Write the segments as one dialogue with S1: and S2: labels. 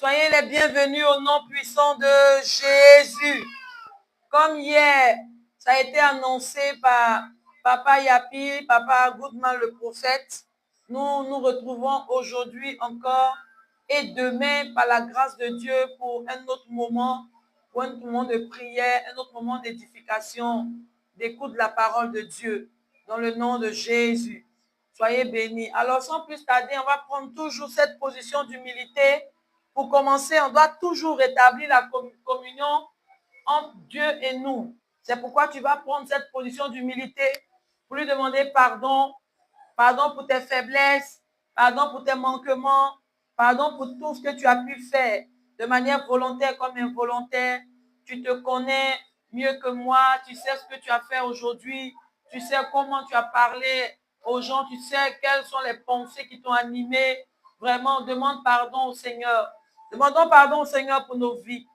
S1: Soyez les bienvenus au nom puissant de Jésus. Comme hier, ça a été annoncé par Papa Yapi, Papa Goodman le prophète, nous nous retrouvons aujourd'hui encore et demain par la grâce de Dieu pour un autre moment de prière, un autre moment d'édification, d'écoute de la parole de Dieu dans le nom de Jésus. Soyez bénis. Alors sans plus tarder, on va prendre toujours cette position d'humilité. Pour commencer, on doit toujours rétablir la communion entre Dieu et nous. C'est pourquoi tu vas prendre cette position d'humilité pour lui demander pardon, pardon pour tes faiblesses, pardon pour tes manquements, pardon pour tout ce que tu as pu faire de manière volontaire comme involontaire. Tu te connais mieux que moi, tu sais ce que tu as fait aujourd'hui, tu sais comment tu as parlé aux gens, tu sais quelles sont les pensées qui t'ont animé. Vraiment, demande pardon au Seigneur. Demandons pardon au Seigneur pour nos vies.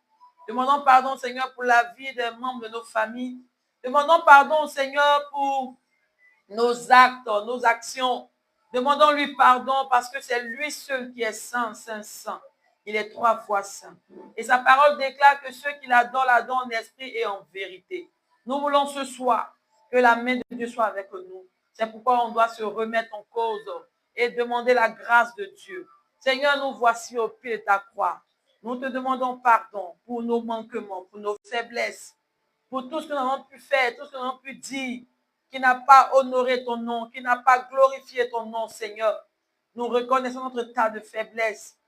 S1: Demandons pardon au Seigneur pour la vie des membres de nos familles. Demandons pardon au Seigneur pour nos actes, nos actions. Demandons-lui pardon parce que c'est lui seul qui est saint, saint, saint. Il est 3 fois saint. Et sa parole déclare que ceux qui l'adorent en esprit et en vérité. Nous voulons ce soir que la main de Dieu soit avec nous. C'est pourquoi on doit se remettre en cause et demander la grâce de Dieu. Seigneur, nous voici au pied de ta croix. Nous te demandons pardon pour nos manquements, pour nos faiblesses, pour tout ce que nous avons pu faire, tout ce que nous avons pu dire, qui n'a pas honoré ton nom, qui n'a pas glorifié ton nom, Seigneur. Nous reconnaissons notre tas de faiblesse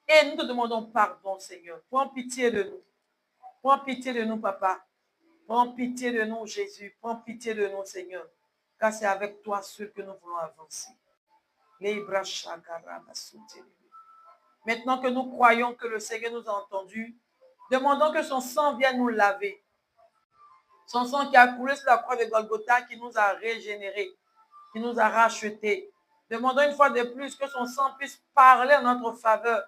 S1: et nous te demandons pardon, Seigneur. Prends pitié de nous. Prends pitié de nous, Papa. Prends pitié de nous, Jésus. Prends pitié de nous, Seigneur. Car c'est avec toi seul que nous voulons avancer. Maintenant que nous croyons que le Seigneur nous a entendus, demandons que son sang vienne nous laver. Son sang qui a coulé sur la croix de Golgotha, qui nous a régénérés, qui nous a rachetés. Demandons une fois de plus que son sang puisse parler en notre faveur.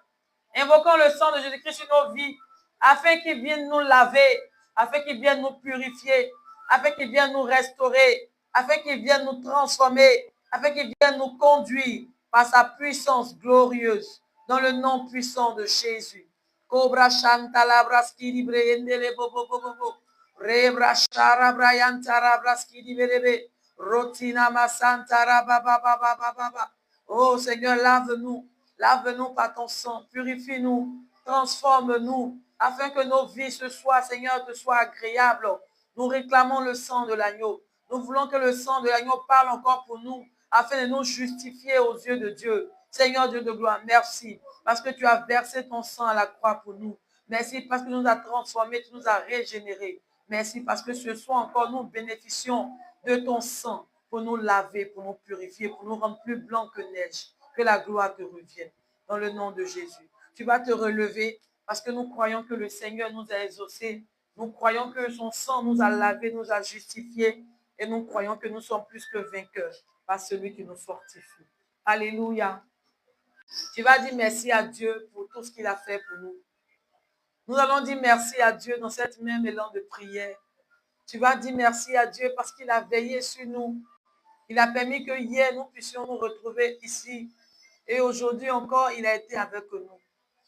S1: Invoquons le sang de Jésus-Christ sur nos vies, afin qu'il vienne nous laver, afin qu'il vienne nous purifier, afin qu'il vienne nous restaurer, afin qu'il vienne nous transformer, afin qu'il vienne nous conduire par sa puissance glorieuse, dans le nom puissant de Jésus. Cobra Shantala Braskiri Breyendele Bobo Bobo. Rebra Shara Brayantara Braskiri Berebe. Rotina Masantara Baba Baba Baba. Oh Seigneur, lave-nous. Lave-nous par ton sang. Purifie-nous. Transforme-nous. Afin que nos vies ce soir, Seigneur, te soient agréables. Nous réclamons le sang de l'agneau. Nous voulons que le sang de l'agneau parle encore pour nous, afin de nous justifier aux yeux de Dieu. Seigneur Dieu de gloire, merci parce que tu as versé ton sang à la croix pour nous. Merci parce que tu nous as transformés, tu nous as régénérés. Merci parce que ce soir encore nous bénéficions de ton sang pour nous laver, pour nous purifier, pour nous rendre plus blancs que neige. Que la gloire te revienne dans le nom de Jésus. Tu vas te relever parce que nous croyons que le Seigneur nous a exaucés. Nous croyons que son sang nous a lavés, nous a justifiés et nous croyons que nous sommes plus que vainqueurs par celui qui nous fortifie. Alléluia. Tu vas dire merci à Dieu pour tout ce qu'il a fait pour nous. Nous allons dire merci à Dieu dans cette même élan de prière. Tu vas dire merci à Dieu parce qu'il a veillé sur nous. Il a permis que hier, nous puissions nous retrouver ici. Et aujourd'hui encore, il a été avec nous.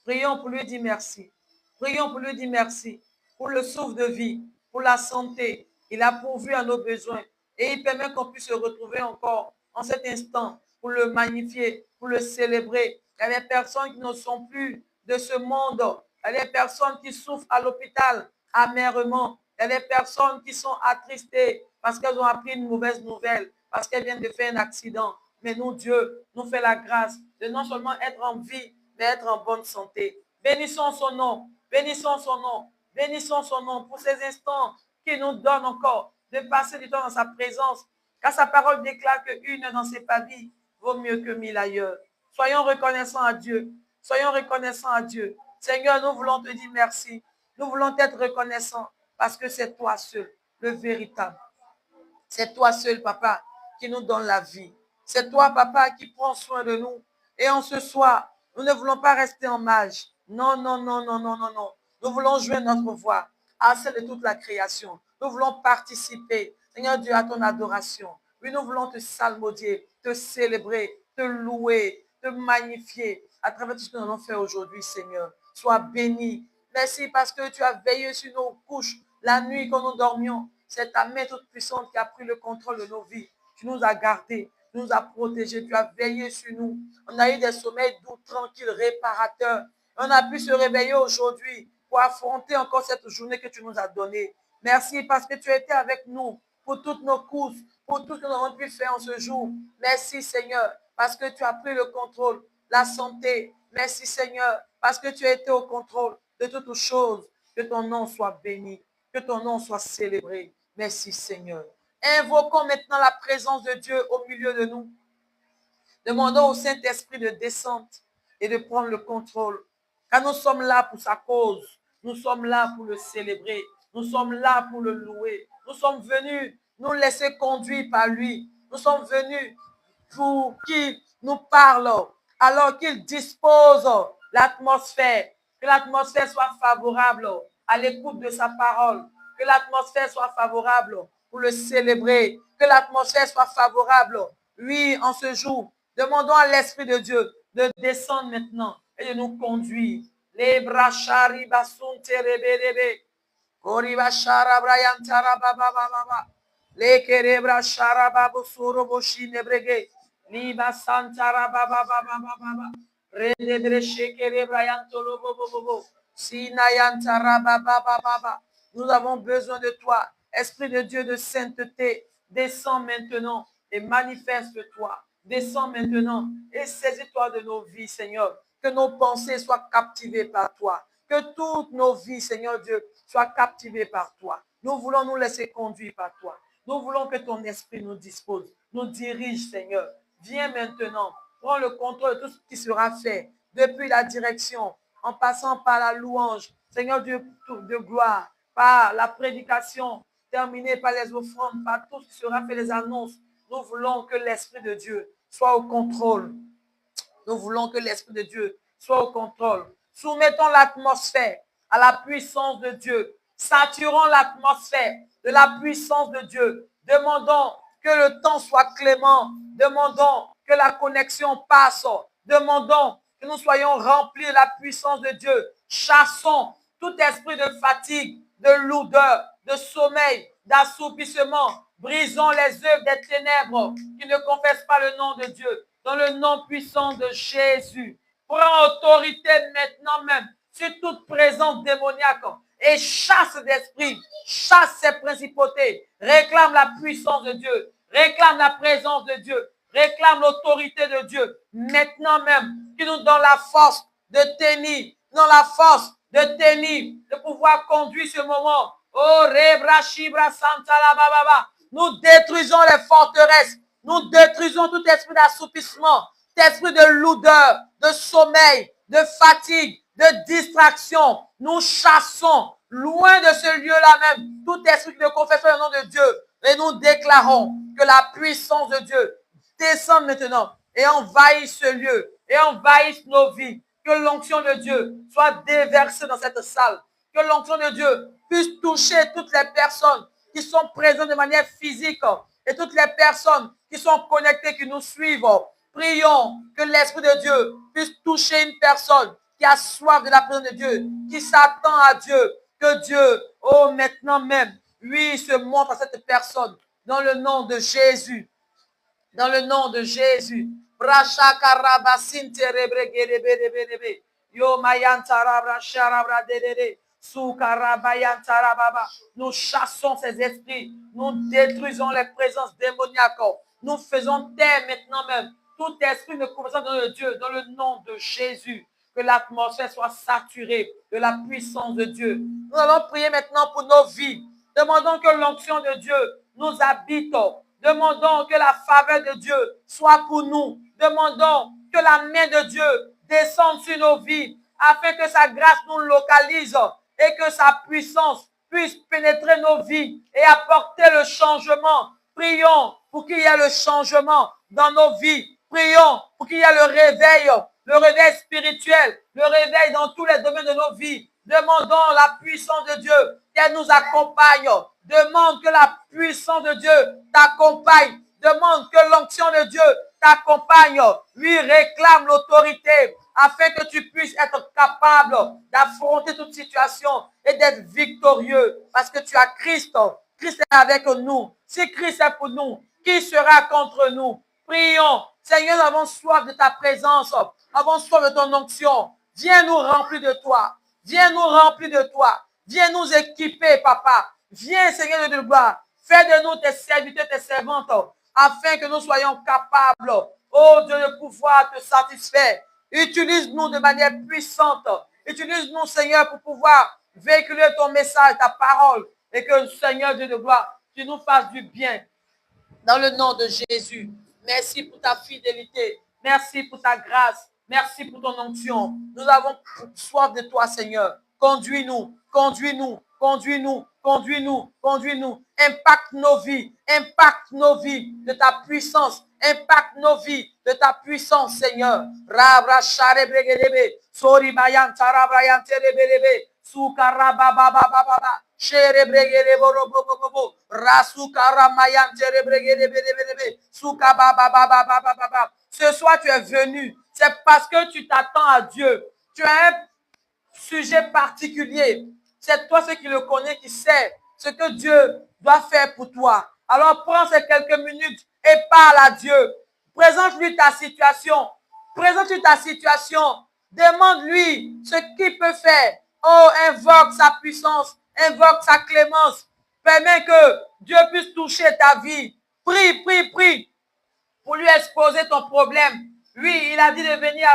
S1: Prions pour lui dire merci. Prions pour lui dire merci pour le souffle de vie, pour la santé. Il a pourvu à nos besoins. Et il permet qu'on puisse se retrouver encore en cet instant pour le magnifier, pour le célébrer. Il y a des personnes qui ne sont plus de ce monde. Il y a des personnes qui souffrent à l'hôpital amèrement. Il y a des personnes qui sont attristées parce qu'elles ont appris une mauvaise nouvelle, parce qu'elles viennent de faire un accident. Mais nous, Dieu, nous fait la grâce de non seulement être en vie, mais être en bonne santé. Bénissons son nom, bénissons son nom, bénissons son nom pour ces instants qu'il nous donne encore de passer du temps dans sa présence. Car sa parole déclare qu'une dans ses pavis vaut mieux que 1000 ailleurs. Soyons reconnaissants à Dieu. Soyons reconnaissants à Dieu. Seigneur, nous voulons te dire merci. Nous voulons être reconnaissants parce que c'est toi seul, le véritable. C'est toi seul, Papa, qui nous donne la vie. C'est toi, Papa, qui prend soin de nous. Et en ce soir, nous ne voulons pas rester en marge. Non, non, non, non, non, non, non. Nous voulons jouer notre voix à celle de toute la création. Nous voulons participer, Seigneur Dieu, à ton adoration. Oui, nous voulons te salmodier, te célébrer, te louer, te magnifier à travers tout ce que nous allons faire aujourd'hui, Seigneur. sois béni. Merci parce que tu as veillé sur nos couches la nuit quand nous dormions. C'est ta main toute puissante qui a pris le contrôle de nos vies. Tu nous as gardés, tu nous as protégés, tu as veillé sur nous. On a eu des sommeils doux, tranquilles, réparateurs. On a pu se réveiller aujourd'hui pour affronter encore cette journée que tu nous as donnée. Merci parce que tu as été avec nous pour toutes nos courses, pour tout ce que nous avons pu faire en ce jour. Merci Seigneur parce que tu as pris le contrôle, la santé. Merci Seigneur parce que tu as été au contrôle de toutes choses. Que ton nom soit béni, que ton nom soit célébré. Merci Seigneur. Invoquons maintenant la présence de Dieu au milieu de nous. Demandons au Saint-Esprit de descendre et de prendre le contrôle. Car nous sommes là pour sa cause. Nous sommes là pour le célébrer. Nous sommes là pour le louer. Nous sommes venus nous laisser conduire par lui. Nous sommes venus pour qu'il nous parle alors qu'il dispose l'atmosphère. Que l'atmosphère soit favorable à l'écoute de sa parole. Que l'atmosphère soit favorable pour le célébrer. Que l'atmosphère soit favorable. Oui, en ce jour, demandons à l'Esprit de Dieu de descendre maintenant et de nous conduire. Les brachari basun terebelebe. Koribashara Brian Tarababa. Les kerebra sharababu suroboshi nebrege. Liba santara baba baba. Redebre shekere Brian tolobobobo. Sinayantara baba. Nous avons besoin de toi. Esprit de Dieu de sainteté, descends maintenant et manifeste-toi. Descends maintenant et saisis-toi de nos vies, Seigneur. Que nos pensées soient captivées par toi. Que toutes nos vies, Seigneur Dieu, soient captivées par toi. Nous voulons nous laisser conduire par toi. Nous voulons que ton esprit nous dispose, nous dirige, Seigneur. Viens maintenant, prends le contrôle de tout ce qui sera fait, depuis la direction, en passant par la louange, Seigneur Dieu de gloire, par la prédication, terminée par les offrandes, par tout ce qui sera fait, les annonces. Nous voulons que l'Esprit de Dieu soit au contrôle. Nous voulons que l'Esprit de Dieu soit au contrôle. Soumettons l'atmosphère à la puissance de Dieu. Saturons l'atmosphère de la puissance de Dieu. Demandons que le temps soit clément. Demandons que la connexion passe. Demandons que nous soyons remplis de la puissance de Dieu. Chassons tout esprit de fatigue, de lourdeur, de sommeil, d'assoupissement. Brisons les œuvres des ténèbres qui ne confessent pas le nom de Dieu. Dans le nom puissant de Jésus. Prends autorité maintenant même sur toute présence démoniaque et chasse d'esprit, chasse ces principautés. Réclame la puissance de Dieu, réclame la présence de Dieu, réclame l'autorité de Dieu. Maintenant même, qui nous donne la force de tenir, de pouvoir conduire ce moment. Oh, Rebra Shibra Santa la Baba. Nous détruisons les forteresses. Nous détruisons tout esprit d'assoupissement, esprit de lourdeur, de sommeil, de fatigue, de distraction. Nous chassons loin de ce lieu-là même tout esprit qui ne confesse pas le nom de Dieu. Et nous déclarons que la puissance de Dieu descend maintenant et envahisse ce lieu et envahisse nos vies. Que l'onction de Dieu soit déversée dans cette salle. Que l'onction de Dieu puisse toucher toutes les personnes qui sont présentes de manière physique et toutes les personnes qui sont connectées, qui nous suivent. Prions que l'Esprit de Dieu puisse toucher une personne qui a soif de la présence de Dieu, qui s'attend à Dieu. Que Dieu, oh maintenant même, lui se montre à cette personne dans le nom de Jésus. Dans le nom de Jésus. Nous chassons ces esprits. Nous détruisons les présences démoniaques. Nous faisons taire maintenant même tout esprit de connaissance de Dieu dans le nom de Jésus. Que l'atmosphère soit saturée de la puissance de Dieu. Nous allons prier maintenant pour nos vies. Demandons que l'onction de Dieu nous habite. Demandons que la faveur de Dieu soit pour nous. Demandons que la main de Dieu descende sur nos vies afin que sa grâce nous localise et que sa puissance puisse pénétrer nos vies et apporter le changement. Prions pour qu'il y ait le changement dans nos vies. Prions pour qu'il y ait le réveil spirituel, le réveil dans tous les domaines de nos vies. Demandons la puissance de Dieu qu'elle nous accompagne. Demande que la puissance de Dieu t'accompagne. Demande que l'onction de Dieu t'accompagne. Lui réclame l'autorité. afin que tu puisses être capable d'affronter toute situation et d'être victorieux parce que tu as Christ. Christ est avec nous. Si Christ est pour nous, qui sera contre nous? Prions. Seigneur, nous avons soif de ta présence. Nous avons soif de ton onction. Viens nous remplir de toi. Viens nous remplir de toi. Viens nous équiper, papa. Viens, Seigneur de gloire. Fais de nous tes serviteurs, tes servantes, afin que nous soyons capables, oh Dieu, de pouvoir te satisfaire. Utilise-nous de manière puissante. Utilise-nous, Seigneur, pour pouvoir véhiculer ton message, ta parole, et que, Seigneur Dieu de gloire, tu nous fasses du bien. Dans le nom de Jésus, merci pour ta fidélité. Merci pour ta grâce. Merci pour ton onction. Nous avons soif de toi, Seigneur. Conduis-nous, conduis-nous, conduis-nous, conduis-nous, conduis-nous. Impacte nos vies de ta puissance. Impacte nos vies de ta puissance, Seigneur. Rabra share bregedebe, sori bayan tarabrayan terebelebe, sukara baba baba baba. Ce soir, tu es venu. C'est parce que tu t'attends à Dieu. Tu as un sujet particulier. C'est toi ce qui le connaît, qui sait ce que Dieu doit faire pour toi. Alors, prends ces quelques minutes et parle à Dieu. Présente-lui ta situation. Présente-lui ta situation. Demande-lui ce qu'il peut faire. Oh, invoque sa puissance. Invoque sa clémence. Permets que Dieu puisse toucher ta vie. Prie, prie, prie pour lui exposer ton problème. Lui, il a dit de venir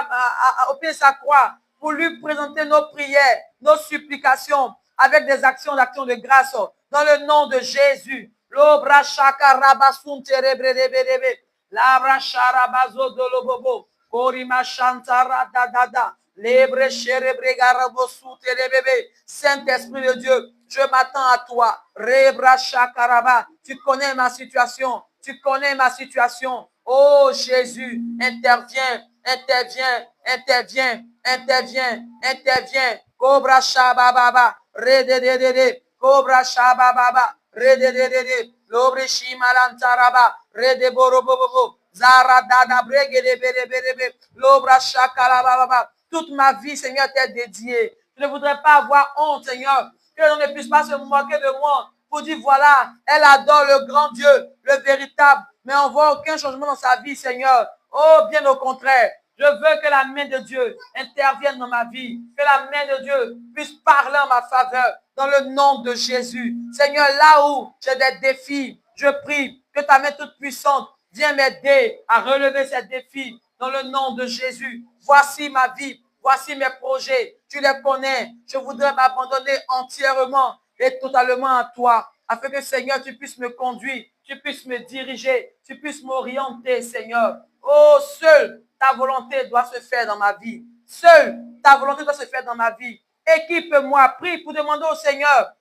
S1: au pied de sa croix pour lui présenter nos prières, nos supplications avec des actions de grâce dans le nom de Jésus. L'obra shakarabasun terebrebebe, l'abra sharabazo dolobobo, korima shantara dadada, lebre sherebregarabosu terebebe. Saint-Esprit de Dieu, je m'attends à toi. Rebra shakaraba, tu connais ma situation. Tu connais ma situation. Oh Jésus, interviens, interviens, interviens, interviens, interviens. Cobra shabababa, rededede, cobra shabababa, rededede, lobre shimalantaraba, redeborobobobo, zara dada bregedebedebedebe, lobra shakalababa. Toute ma vie, Seigneur, t'est dédiée. Je ne voudrais pas avoir honte, Seigneur, que l'on ne puisse pas se moquer de moi. Pour dire, voilà, elle adore le grand Dieu, le véritable, mais on ne voit aucun changement dans sa vie, Seigneur. Oh, bien au contraire, je veux que la main de Dieu intervienne dans ma vie, que la main de Dieu puisse parler en ma faveur, dans le nom de Jésus. Seigneur, là où j'ai des défis, je prie que ta main toute puissante vienne m'aider à relever ces défis, dans le nom de Jésus. Voici ma vie, voici mes projets, tu les connais, je voudrais m'abandonner entièrement et totalement à toi, afin que, Seigneur, tu puisses me conduire, tu puisses me diriger, tu puisses m'orienter, Seigneur. Oh, seule ta volonté doit se faire dans ma vie. Seule ta volonté doit se faire dans ma vie. Équipe-moi, prie pour demander au Seigneur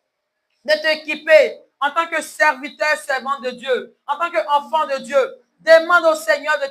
S1: de t'équiper en tant que serviteur, servant de Dieu, en tant qu'enfant de Dieu. Demande au Seigneur de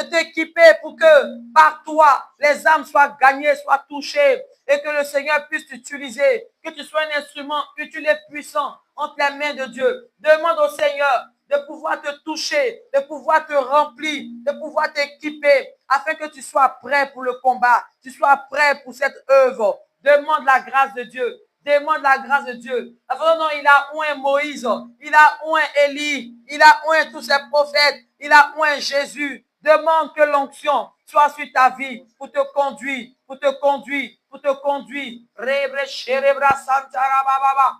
S1: t'équiper pour que par toi, les âmes soient gagnées, soient touchées et que le Seigneur puisse t'utiliser, que tu sois un instrument utile et puissant entre les mains de Dieu. Demande au Seigneur de pouvoir te toucher, de pouvoir te remplir, de pouvoir t'équiper afin que tu sois prêt pour le combat, tu sois prêt pour cette œuvre. Demande la grâce de Dieu. Demande la grâce de Dieu. La façon dont il a oint Moïse, il a oint Élie, il a oint tous ses prophètes, il a oint Jésus. Demande que l'onction soit sur ta vie pour te conduire, pour te conduire, pour te conduire. Rebre sherebra santara baba.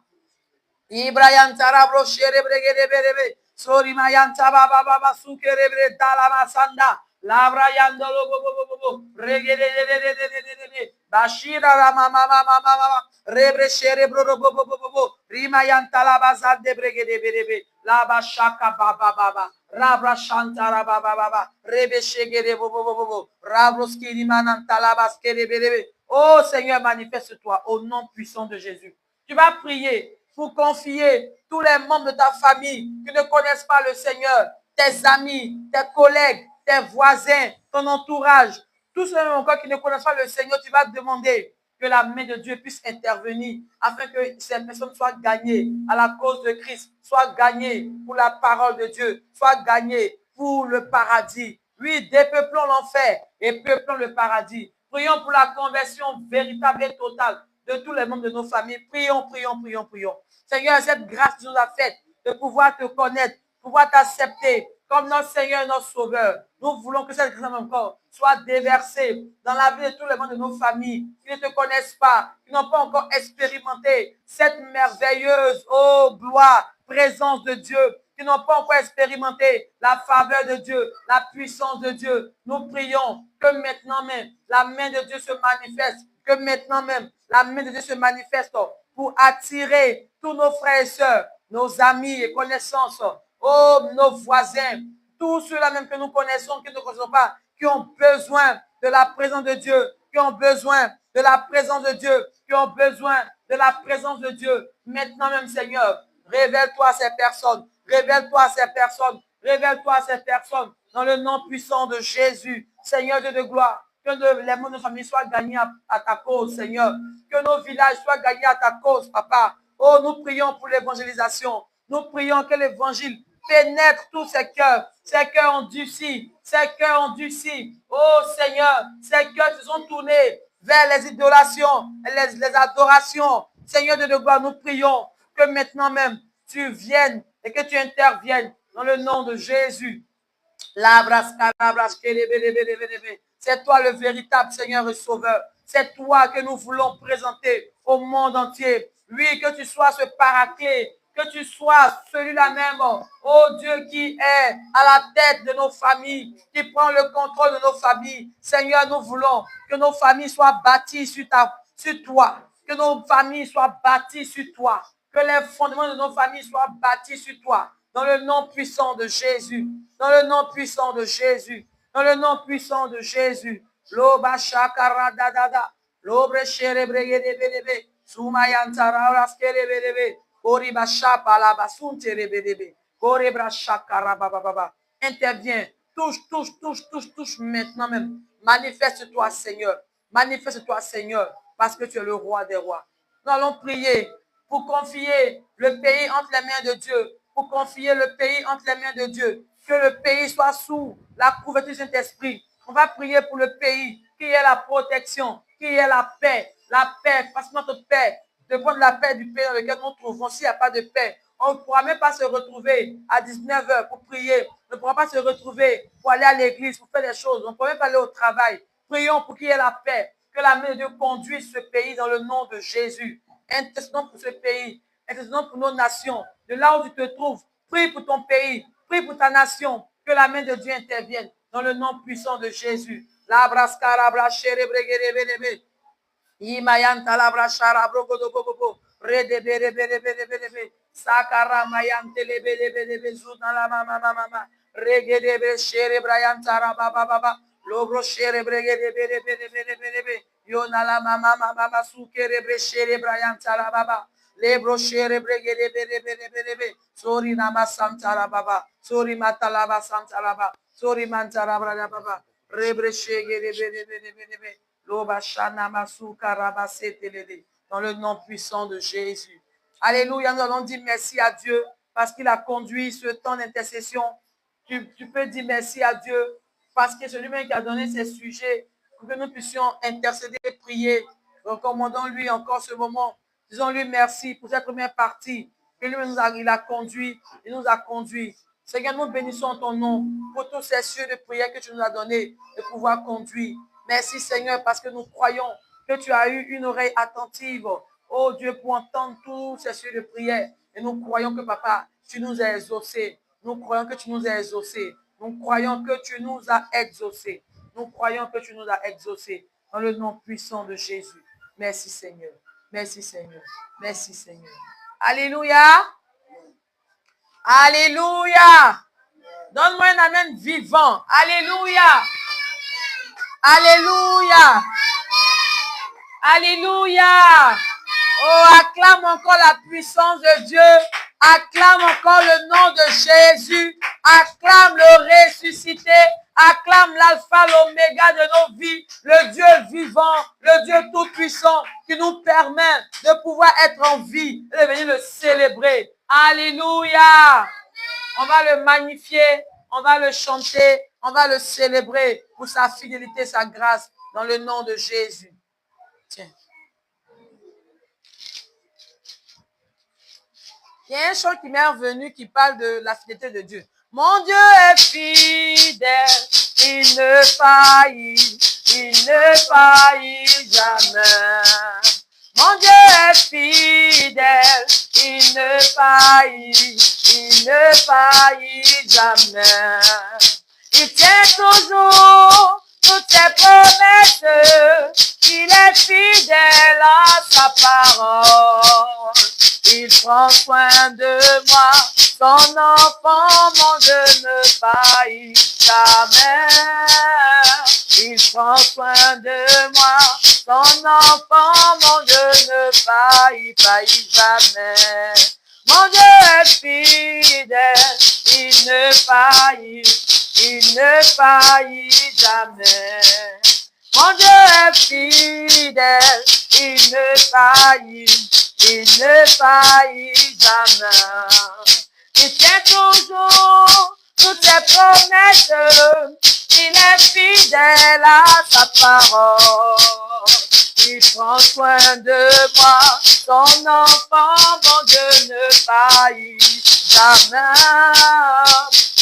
S1: Ibrahim tarabro sherebre gedebe. Sori mayanta baba baba sukerebre dalama sanda. Labra yandolo bobo regede Bashira mama mama mama rebre sherebro bobo rima yanta la bazal de bregede berebe la bashaka baba baba rabra shantara baba baba rebe shegede bobo rabroski rimanan talabas kede berebe. Oh Seigneur, manifeste-toi au nom puissant de Jésus. Tu vas prier pour confier tous les membres de ta famille qui ne connaissent pas le Seigneur, tes amis, tes collègues, tes voisins, ton entourage, tous ceux encore qui ne connaissent pas le Seigneur. Tu vas demander que la main de Dieu puisse intervenir afin que ces personnes soient gagnées à la cause de Christ, soient gagnées pour la parole de Dieu, soient gagnées pour le paradis. Oui, dépeuplons l'enfer et peuplons le paradis. Prions pour la conversion véritable et totale de tous les membres de nos familles. Prions, prions, prions, prions. Seigneur, cette grâce que tu nous as faite de pouvoir te connaître, pouvoir t'accepter comme notre Seigneur et notre Sauveur. Nous voulons que cette grâce encore soit déversée dans la vie de tous les membres de nos familles qui ne te connaissent pas, qui n'ont pas encore expérimenté cette merveilleuse, oh gloire, présence de Dieu, qui n'ont pas encore expérimenté la faveur de Dieu, la puissance de Dieu. Nous prions que maintenant même, la main de Dieu se manifeste, que maintenant même, la main de Dieu se manifeste pour attirer tous nos frères et sœurs, nos amis et connaissances, oh, nos voisins, tous ceux-là même que nous connaissons, qui ne connaissons pas, qui ont besoin de la présence de Dieu, qui ont besoin de la présence de Dieu, qui ont besoin de la présence de Dieu. Maintenant même, Seigneur, révèle-toi à ces personnes, révèle-toi à ces personnes, révèle-toi à ces personnes, dans le nom puissant de Jésus. Seigneur Dieu de gloire, que les mots de nos familles soient gagnés à ta cause, Seigneur. Que nos villages soient gagnés à ta cause, Papa. Oh, nous prions pour l'évangélisation. Nous prions que l'évangile pénètre tous ces cœurs endurcis, ces cœurs endurcis. Oh Seigneur, ces cœurs se sont tournés vers les idolations, les adorations. Seigneur de gloire, nous prions que maintenant même, tu viennes et que tu interviennes dans le nom de Jésus. C'est toi le véritable Seigneur et Sauveur. C'est toi que nous voulons présenter au monde entier. Oui, que tu sois ce paraclet, que tu sois celui-là même, oh Dieu qui est à la tête de nos familles, qui prend le contrôle de nos familles. Seigneur, nous voulons que nos familles soient bâties sur toi, que nos familles soient bâties sur toi, que les fondements de nos familles soient bâtis sur toi. Dans le nom puissant de Jésus. Dans le nom puissant de Jésus. Dans le nom puissant de Jésus. Loba shakara dadada. Lobre sherebregedebedebe. Sumayantara raskerebedebe. Koriba shapa la basunte rebedebe. Korebra shakara bababa. Interviens. Touche maintenant même. Manifeste-toi, Seigneur. Manifeste-toi, Seigneur. Parce que tu es le roi des rois. Nous allons prier pour confier le pays entre les mains de Dieu, pour confier le pays entre les mains de Dieu, que le pays soit sous la couverture du Saint-Esprit. On va prier pour le pays, qui est la protection, qui est la paix, parce que notre paix dépend de la paix du pays dans lequel nous nous trouvons. S'il n'y a pas de paix, on ne pourra même pas se retrouver à 19h pour prier, on ne pourra pas se retrouver pour aller à l'église, pour faire des choses, on ne pourra même pas aller au travail. Prions pour qu'il y ait la paix, que la main de Dieu conduise ce pays dans le nom de Jésus. Intercédons pour ce pays, intercédons pour nos nations, de là où tu te trouves. Prie pour ton pays, prie pour ta nation, que la main de Dieu intervienne dans le nom puissant de Jésus. La brascara brachere bregerebe. Imayanta la brachara brogodo bobo. Redebe. Sakara mayante lebe zuna la mama. Regedebe shere brayanta baba. Logro shere bregerebe. Yonala mama sukere brechere brayanta la baba. Le brochere bregerebe. Sori nama santara baba. Sori matalaba santara baba. Sori mantara brada baba. Rebrechere dans le nom puissant de Jésus. Alléluia, nous allons dire merci à Dieu parce qu'il a conduit ce temps d'intercession. Tu peux dire merci à Dieu parce que c'est lui-même qui a donné ces sujets pour que nous puissions intercéder et prier. Recommandons-lui encore ce moment. Disons-lui merci pour cette première partie que lui-même il nous a conduit. Seigneur, nous bénissons ton nom pour tous ces cieux de prière que tu nous as donné de pouvoir conduire. Merci Seigneur parce que nous croyons que tu as eu une oreille attentive, oh Dieu, pour entendre tous ces cieux de prière. Et nous croyons que Papa, tu nous as exaucés. Nous croyons que tu nous as exaucés. Nous croyons que tu nous as exaucés. Nous croyons que tu nous as exaucés. Dans le nom puissant de Jésus. Merci Seigneur. Merci Seigneur. Merci Seigneur. Alléluia. Alléluia. Donne-moi un amen vivant. Alléluia. Alléluia. Alléluia. Oh, acclame encore la puissance de Dieu. Acclame encore le nom de Jésus. Acclame le ressuscité. Acclame l'alpha, l'oméga de nos vies. Le Dieu vivant, le Dieu tout-puissant qui nous permet de pouvoir être en vie et de venir le célébrer. Alléluia. On va le magnifier. On va le chanter. On va le célébrer pour sa fidélité, sa grâce, dans le nom de Jésus. Tiens. Il y a un chant qui m'est revenu qui parle de la fidélité de Dieu. Mon Dieu est fidèle, il ne faillit jamais. Mon Dieu est fidèle, il ne faillit jamais. Il tient toujours toutes ses promesses, il est fidèle à sa parole. Il prend soin de moi, son enfant, mon Dieu ne faillit jamais. Il prend soin de moi, son enfant, mon Dieu ne faillit jamais. Mon Dieu est fidèle, il ne faillit jamais. Mon Dieu est fidèle, il ne faillit jamais. Il tient toujours toutes ses promesses, il est fidèle à sa parole. Il prend soin de moi, son enfant, mon Dieu ne faillit jamais.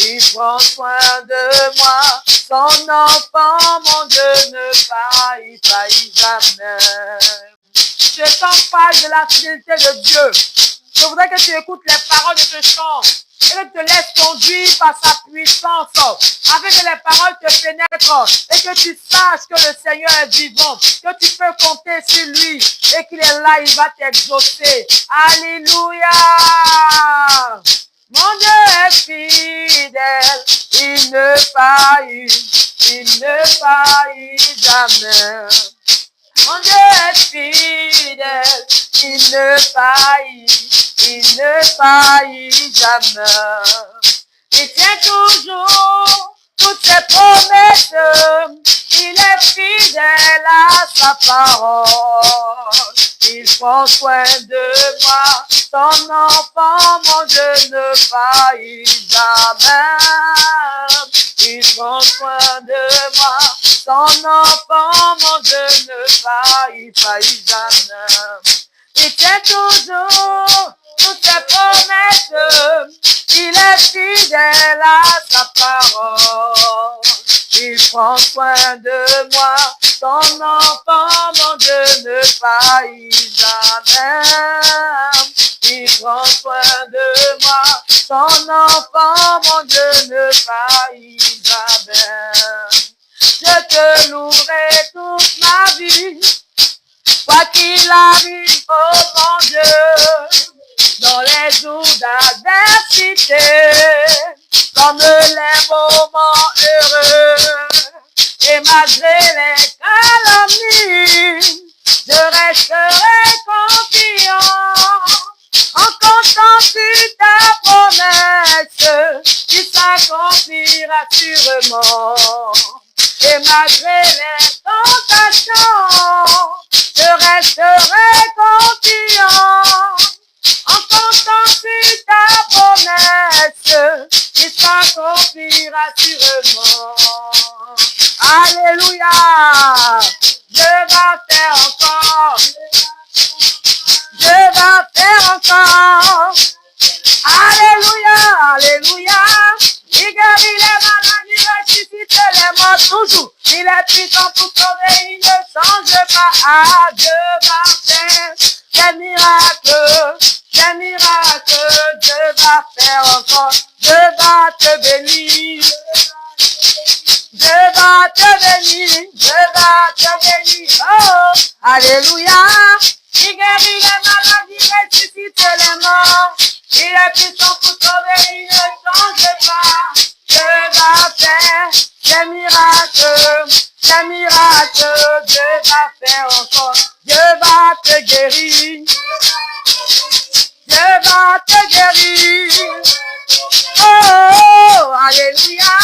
S1: Il prend soin de moi, son enfant, mon Dieu ne faillit jamais. Je t'en parle de la fidélité de Dieu. Je voudrais que tu écoutes les paroles de ce chant et que tu te laisses conduire par sa puissance, afin que les paroles te pénètrent et que tu saches que le Seigneur est vivant, que tu peux compter sur lui et qu'il est là, il va t'exaucer. Alléluia! Mon Dieu est fidèle, il ne faillit jamais. Mon Dieu est fidèle, il ne faillit jamais. Il tient toujours toutes ses promesses, il est fidèle à sa parole. Il prend soin de moi, son enfant, mon Dieu ne faillit jamais. Il prend soin de moi, son enfant, mon Dieu ne faillit jamais. Il tient toujours toutes ses promesses, il est fidèle à sa parole. Il prend soin de moi, son enfant, mon Dieu ne faillit jamais. Il prend soin de moi, son enfant, mon Dieu ne faillit jamais. Je te louerai toute ma vie, quoi qu'il arrive, oh mon Dieu, dans les jours d'adversité, comme les moments heureux, et malgré les calomnies, je resterai confiant, en comptant sur ta promesse, qui s'accomplira sûrement. Et malgré les tentations, je resterai confiant, en comptant sur ta promesse, qui s'accomplira sûrement. Alléluia! Je vais faire encore. Je vais faire encore. Alléluia! Alléluia! Il guérit les malades, il ressuscite les morts toujours. Il est puissant pour sauver, il ne change pas. Ah, Dieu va faire des miracles, Dieu va faire encore. Dieu va te bénir. Dieu va te bénir. Oh, alléluia. Il guérit les malades, il ressuscite les morts. Il est puissant pour sauver, il ne change pas. Dieu va faire des miracles, Dieu va faire encore. Dieu va te guérir. Dieu va te guérir. Oh, alléluia.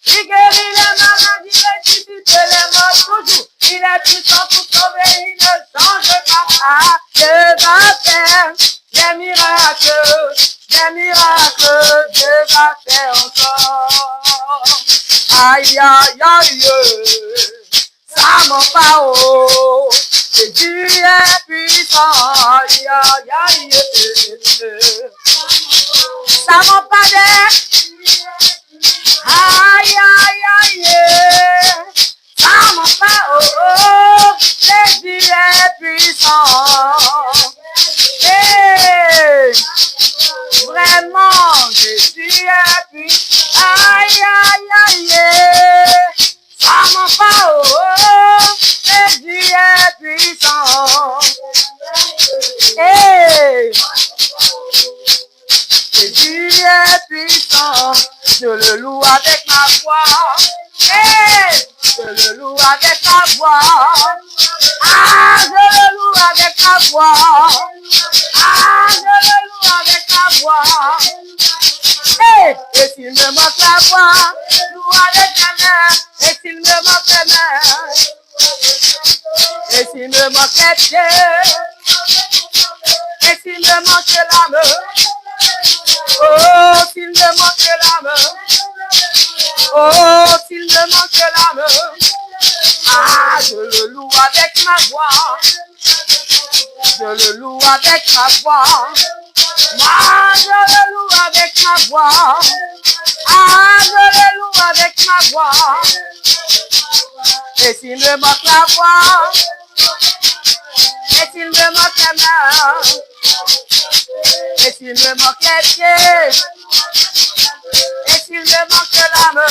S1: Il guérit les maladies, ressuscite les morts toujours. Il est puissant pour sauver, il ne change pas. Ah, Dieu va faire des miracles, Dieu va faire encore. Aïe, aïe, aïe, ça m'en pas haut. Jésus est puissant, aïe, aïe, aïe, ça m'en pas d'être. Aïe, aïe, aïe, ça m'en pas haut. Jésus est puissant. Hey, vraiment, Jésus est puissant. Aïe, aïe, aïe, ça m'en pas haut. Jésus est puissant. Hey, Jésus est puissant. Je le loue avec ma voix. Hey, je le loue avec ma voix. Ah, je le loue avec ma voix. Ah, je le loue avec ma voix. Hey, et s'il me manque la voix, loue avec la main. Et s'il me manque la main, et s'il me manque les pieds, et s'il me manque l'âme, oh, s'il me manque l'âme, oh, s'il me manque l'âme, ah, je le loue avec ma voix, je le loue avec ma voix, moi, je le loue avec ma voix, ah, je le loue avec ma voix, et s'il me manque la voix, et s'il me manque la main, et s'il me manque les pieds, et s'il me manque l'âme,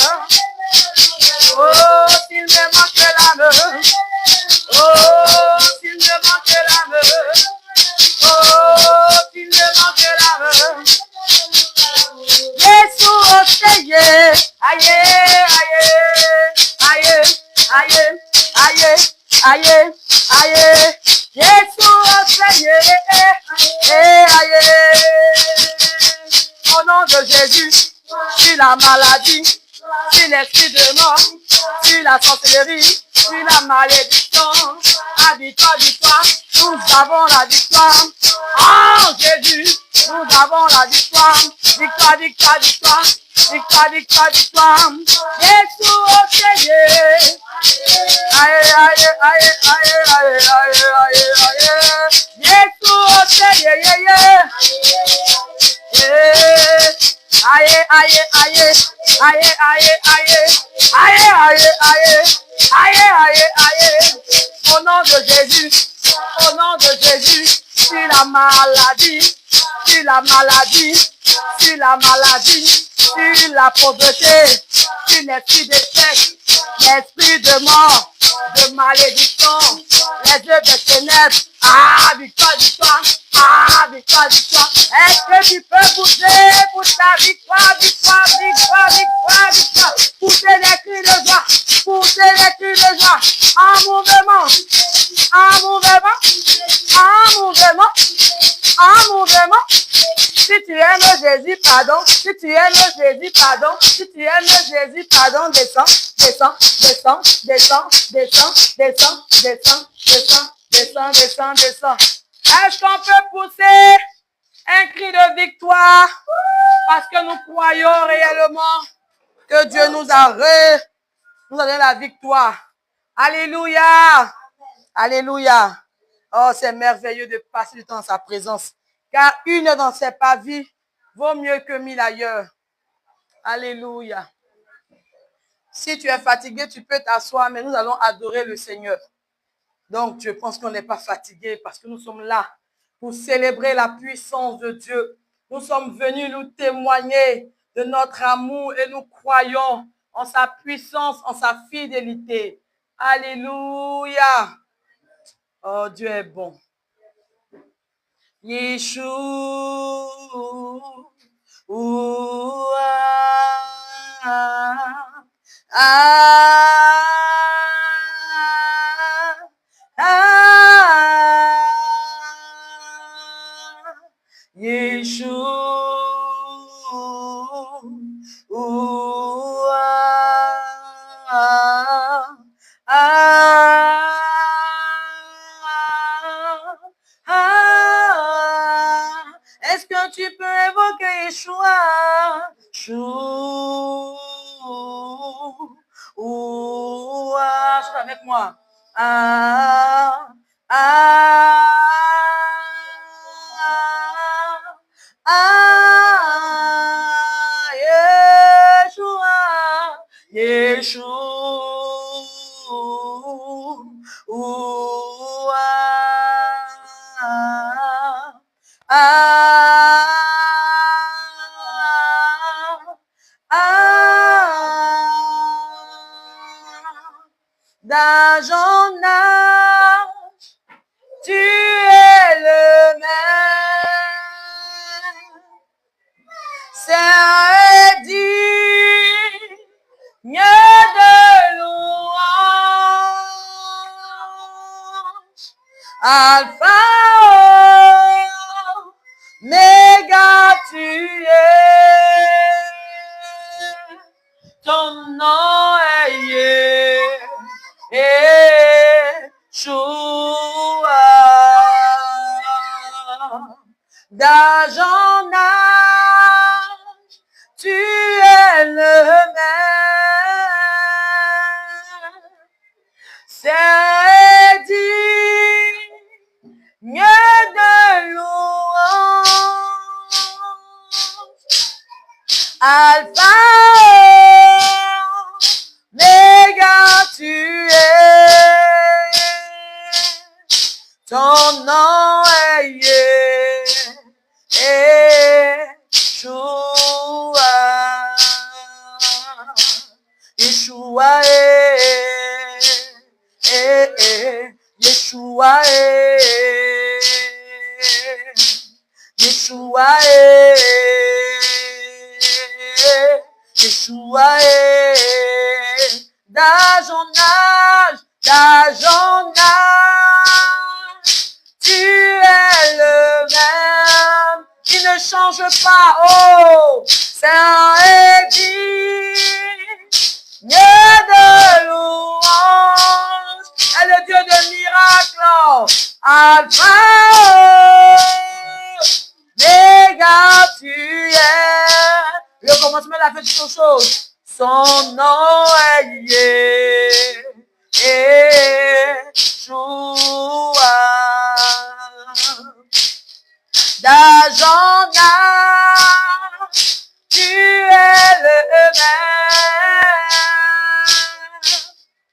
S1: oh, s'il me manque l'âme, oh, s'il me manque l'âme, oh, s'il me manque l'âme, Jésus océyé, aïe, aïe, aïe, aïe, aïe, aïe, aïe, Jésus océyé, aïe, au nom de Jésus, sur la maladie, sur l'esprit de mort, sur la sorcellerie, sur la malédiction, la victoire, victoire, nous avons la victoire. En Jésus, nous avons la victoire. Victoire, victoire, victoire, victoire, victoire, victoire. Jésus au Seigneur. Aïe, aïe, aïe, aïe, aïe, aïe, aïe, aïe. Jésus au Seigneur. Aïe, aïe, aïe, aïe, aïe, aïe, aïe, aïe, aïe, aïe, aïe, aïe, au nom de Jésus, au nom de Jésus, sur la maladie, sur la maladie, sur la maladie, sur la pauvreté, sur l'esprit d'échec, l'esprit de mort, de malédiction, les yeux de ténèbres, ah, victoire, victoire, ah, victoire, victoire. Est-ce que tu peux bouger pour ta victoire, victoire, victoire, victoire, victoire? Pousser les cris de joie, pousser les cris de joie, en mouvement, en mouvement, en mouvement, en mouvement. Si tu aimes Jésus, pardon, si tu aimes Jésus, pardon, si tu aimes Jésus, pardon, descends, descends, descends, descends, descends, descends, descends, descends, descends, descends, descends. Est-ce qu'on peut pousser un cri de victoire parce que nous croyons réellement que Dieu nous a donné la victoire. Alléluia. Alléluia. Oh, c'est merveilleux de passer du temps en sa présence. Car une dans ses pavis vaut mieux que 1000 ailleurs. Alléluia. Si tu es fatigué, tu peux t'asseoir, mais nous allons adorer le Seigneur. Donc, je pense qu'on n'est pas fatigué parce que nous sommes là pour célébrer la puissance de Dieu. Nous sommes venus nous témoigner de notre amour et nous croyons en sa puissance, en sa fidélité. Alléluia. Oh, Dieu est bon. Yeshua. Yeshua. avec moi. Ah, ah, ah, Yeshua, d'âge en âge, tu es le même. C'est digne de louange. Alpha, Oméga, tu es. Ton nom est Yeshua. D'âge en âge, tu es le même. C'est digne de louange. Alpha, Oméga, tu es. Ton nom est Yeshua. Yeshua Yeshua Yeshua Yeshua d'âge en âge, tu es le même, il ne change pas, oh, Saint et digne de louange, est le Dieu de miracles, Alpha, Oméga, tu es, le commencement de la fin de toutes choses, son nom est Yeshua. D'âge en âge, tu es le même.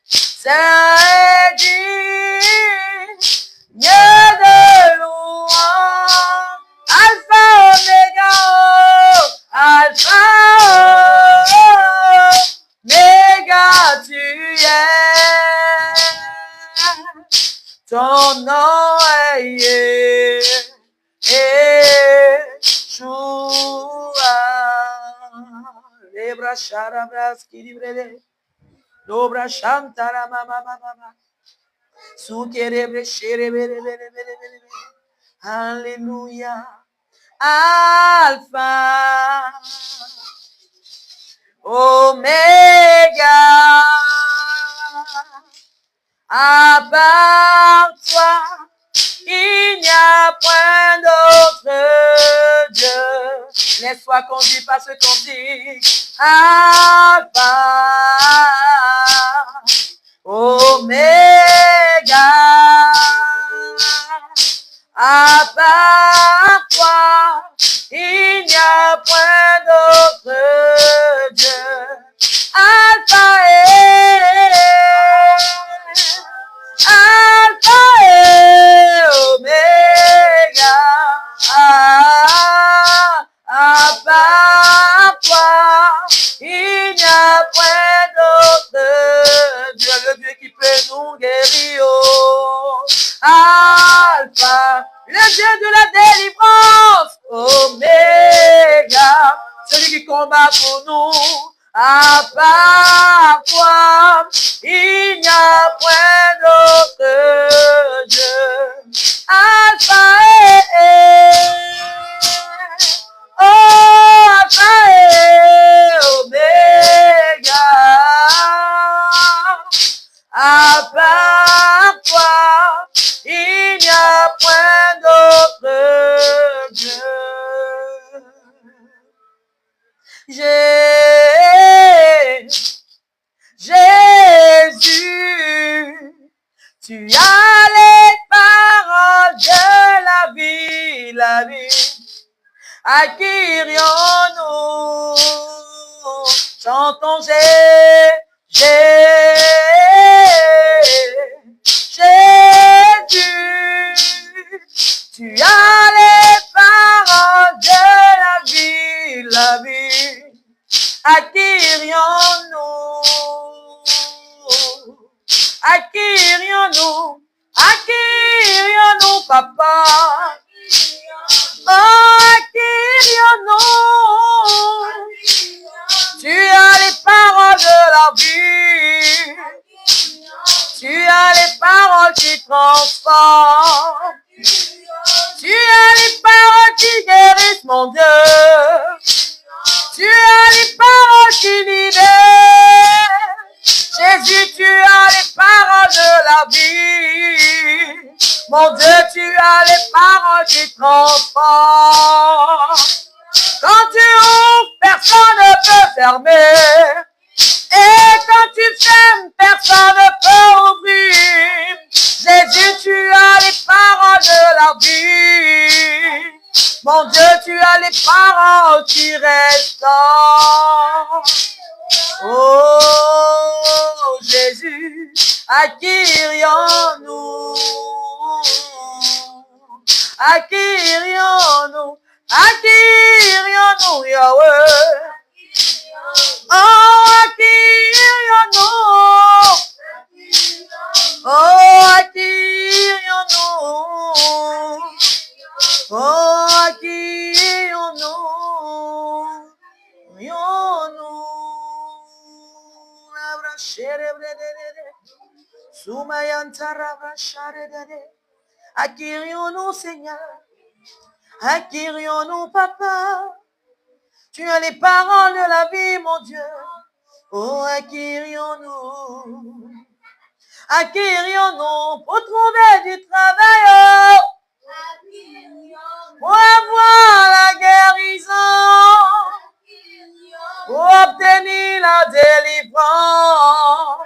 S1: C'est digne de louange. Alpha, Oméga, Alpha, Oméga, tu es. Ton nom est Yeshua. Lebra sharabras kiribrele. Dobra shantara mama mama. Sukerebre sherebere. Alléluia. Alpha, Oméga. À part toi, il n'y a point d'autre Dieu. Laisse-toi conduire par ce qu'on dit. Alpha, Oméga. À part toi, il n'y a point d'autre Dieu. Alpha et Oméga. À part toi, il n'y a point d'autre Dieu. Le Dieu qui peut nous guérir. Alpha, le Dieu de la délivrance. Oméga, celui qui combat pour nous. À part toi, il n'y a point d'autre Dieu. Alpha Alpha et Oméga. À part toi, il n'y a point d'autre Dieu. de la vie, à qui irions-nous? Chantons Jésus, tu as les paroles de la vie, à qui irions-nous? À qui irions-nous? À qui irions-nous, papa? Oh, à qui irions-nous? Tu as les paroles de la vie. Tu as les paroles qui transforment. Tu as les paroles qui guérissent, mon Dieu. Tu as les paroles qui libèrent. Jésus, tu as les paroles de la vie. Mon Dieu, tu as les paroles qui transforment. Quand tu ouvres, personne ne peut fermer. Et quand tu fermes, personne ne peut ouvrir. Jésus, tu as les paroles de la vie. Mon Dieu, tu as les paroles qui restaurent. Oh, Jésus, à qui irions-nous? À qui irions-nous? À qui irions-nous, Yahweh? Oh, à qui irions-nous? Oh, à qui irions-nous? Oh, à qui irions-nous? Irions-nous? À qui irions-nous, Seigneur? À qui irions-nous, Papa? Tu as les paroles de la vie, mon Dieu. Oh, à qui irions-nous? À qui irions-nous pour trouver du travail? Oh, pour avoir la guérison, pour obtenir la délivrance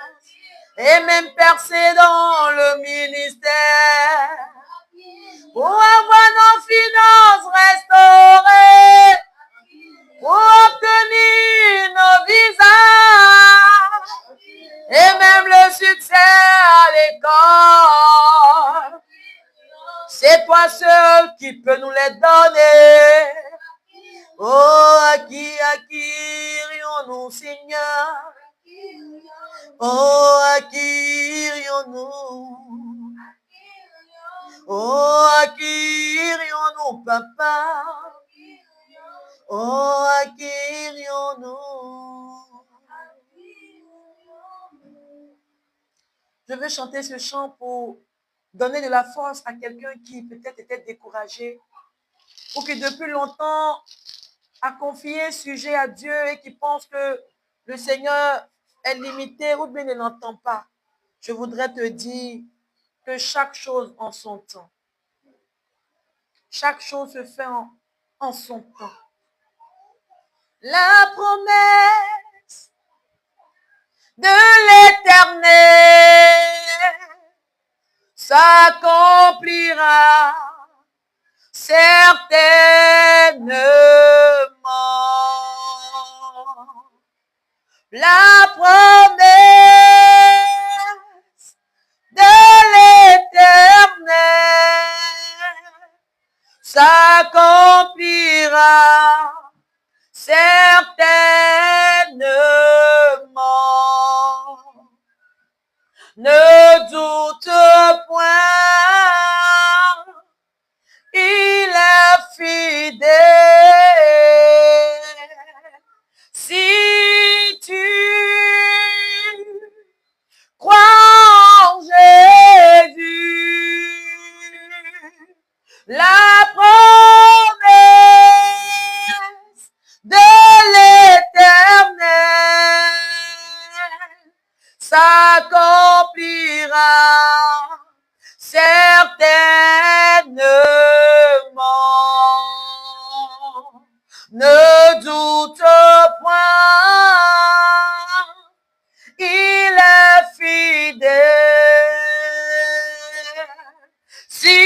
S1: et même percer dans le ministère, pour avoir nos finances restaurées, pour obtenir nos visas et même le succès à l'école. C'est toi seul qui peux nous les donner. Oh, à qui irions-nous, Seigneur? Oh, à qui irions-nous? Oh, à qui irions-nous, Papa? Oh, à qui irions-nous? Je veux chanter ce chant pour donner de la force à quelqu'un qui peut-être était découragé ou qui depuis longtemps a confié sujet à Dieu et qui pense que le Seigneur est limité ou bien ne l'entend pas. Je voudrais te dire que chaque chose en son temps. Chaque chose se fait en son temps. La promesse de l'Éternel s'accomplira certainement. La promesse de l'Éternel s'accomplira certainement. Ne doute point, il est fidèle. Si tu crois en Jésus, la promesse de l'Éternel s'accomplira certainement. Ne doute point, il est fidèle. Si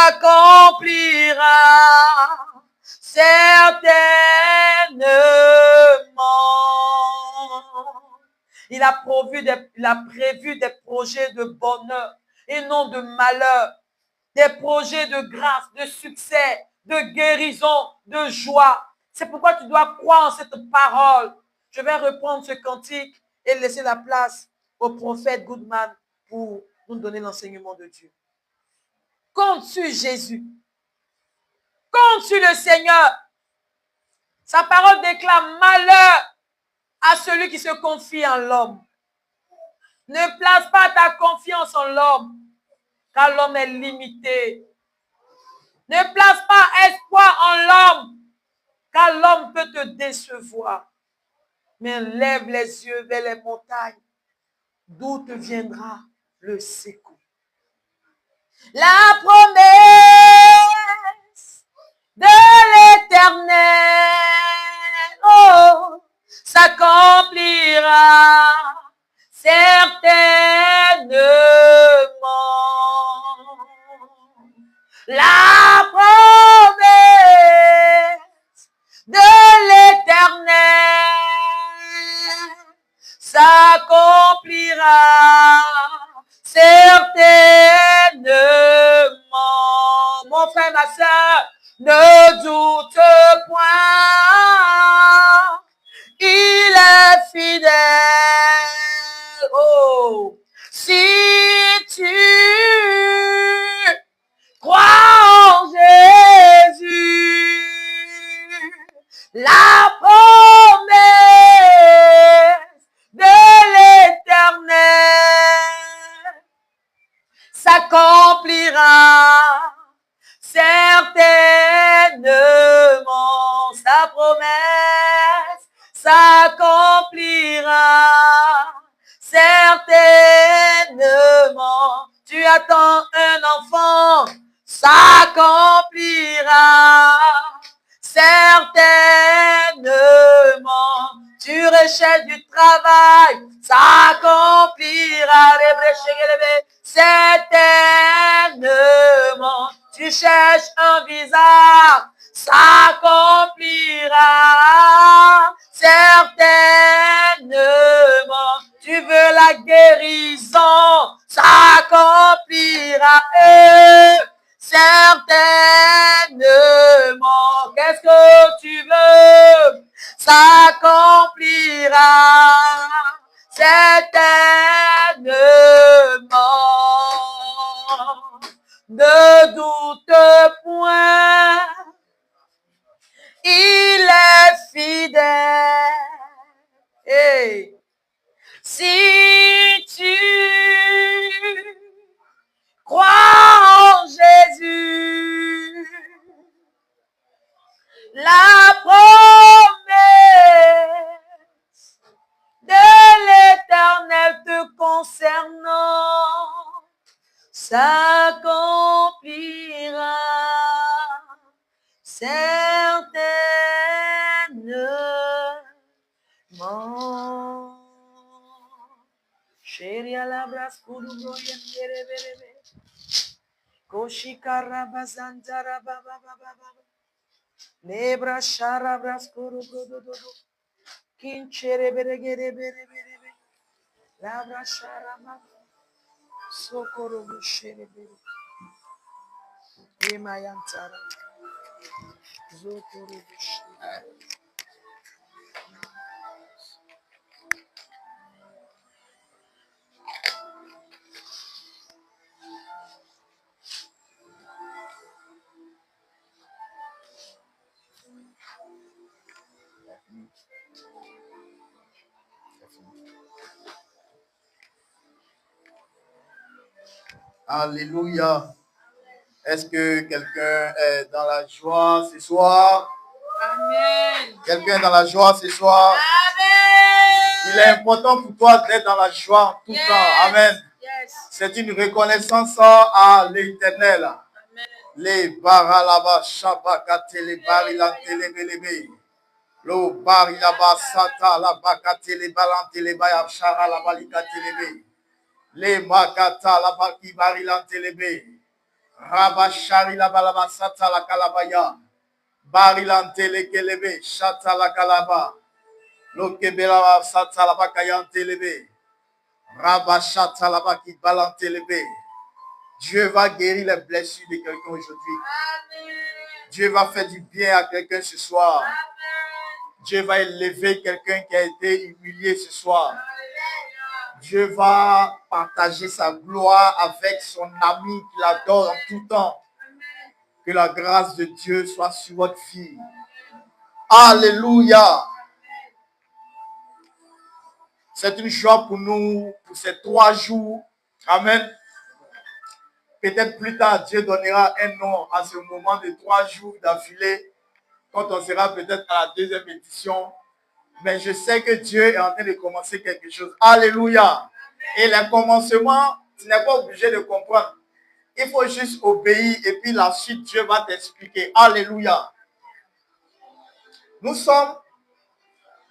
S1: s'accomplira certainement. Il a prévu des projets de bonheur et non de malheur, des projets de grâce, de succès, de guérison, de joie. C'est pourquoi tu dois croire en cette parole. Je vais reprendre ce cantique et laisser la place au prophète Goodman pour nous donner l'enseignement de Dieu. Compte sur Jésus. Compte sur le Seigneur. Sa parole déclare malheur à celui qui se confie en l'homme. Ne place pas ta confiance en l'homme, car l'homme est limité. Ne place pas espoir en l'homme, car l'homme peut te décevoir. Mais lève les yeux vers les montagnes, d'où te viendra le secours. La promesse de l'Éternel, oh, s'accomplira certainement. La promesse de l'Éternel s'accomplira certainement. Mon frère, ma soeur, ne doute point, il est fidèle. Oh, si tu crois en Jésus, la promesse de l'Éternel s'accomplira certainement. Sa promesse s'accomplira certainement. Tu attends un enfant, s'accomplira certainement. Tu recherches du travail, s'accomplira certainement. Tu cherches un visa, s'accomplira certainement. Tu veux la guérison, s'accomplira certainement. Qu'est-ce que tu veux? S'accomplira certainement. Ne doute point, il est fidèle. Hey. Si tu crois en Jésus, la promesse de l'Éternel te concernant s'accomplira certainement. Sheria labras kurubo yendere berebe. Koshikara bazantara baba baba. Nebra shara bras kurubo dodo. Kinchere beregere berebe. Labra shara baba. Sokoro bushere bere. Emayantara. Zokoro bushere.
S2: Alléluia. Est-ce que quelqu'un est dans la joie ce soir?
S1: Amen.
S2: Quelqu'un est dans la joie ce soir?
S1: Amen.
S2: Il est important pour toi d'être dans la joie tout le temps. Amen.
S1: Yes.
S2: C'est une reconnaissance à l'Éternel.
S1: Amen.
S2: Les baralaba shabakate les barilante les belebe. Lo barilaba sata la bakate les balante les bayab shara la balikate les be. Les makata la baki barilante les be. Rabashari la balaba sata la kalabaya. Barilante le kelebe. Shata la kalaba. Lokebela sata la bakayante lebe. Rabashata la baki balante lebe. Dieu va guérir les blessures de quelqu'un aujourd'hui. Dieu va faire du bien à quelqu'un ce soir. Dieu va élever quelqu'un qui a été humilié ce soir. Dieu va partager sa gloire avec son ami qu'il adore en tout temps. Que la grâce de Dieu soit sur votre fille. Alléluia. C'est une joie pour nous, pour ces 3 jours. Amen. Peut-être plus tard, Dieu donnera un nom à ce moment de 3 jours d'affilée, quand on sera peut-être à la 2e édition. Mais je sais que Dieu est en train de commencer quelque chose. Alléluia. Et le commencement, tu n'es pas obligé de comprendre. Il faut juste obéir et puis la suite, Dieu va t'expliquer. Alléluia. Nous sommes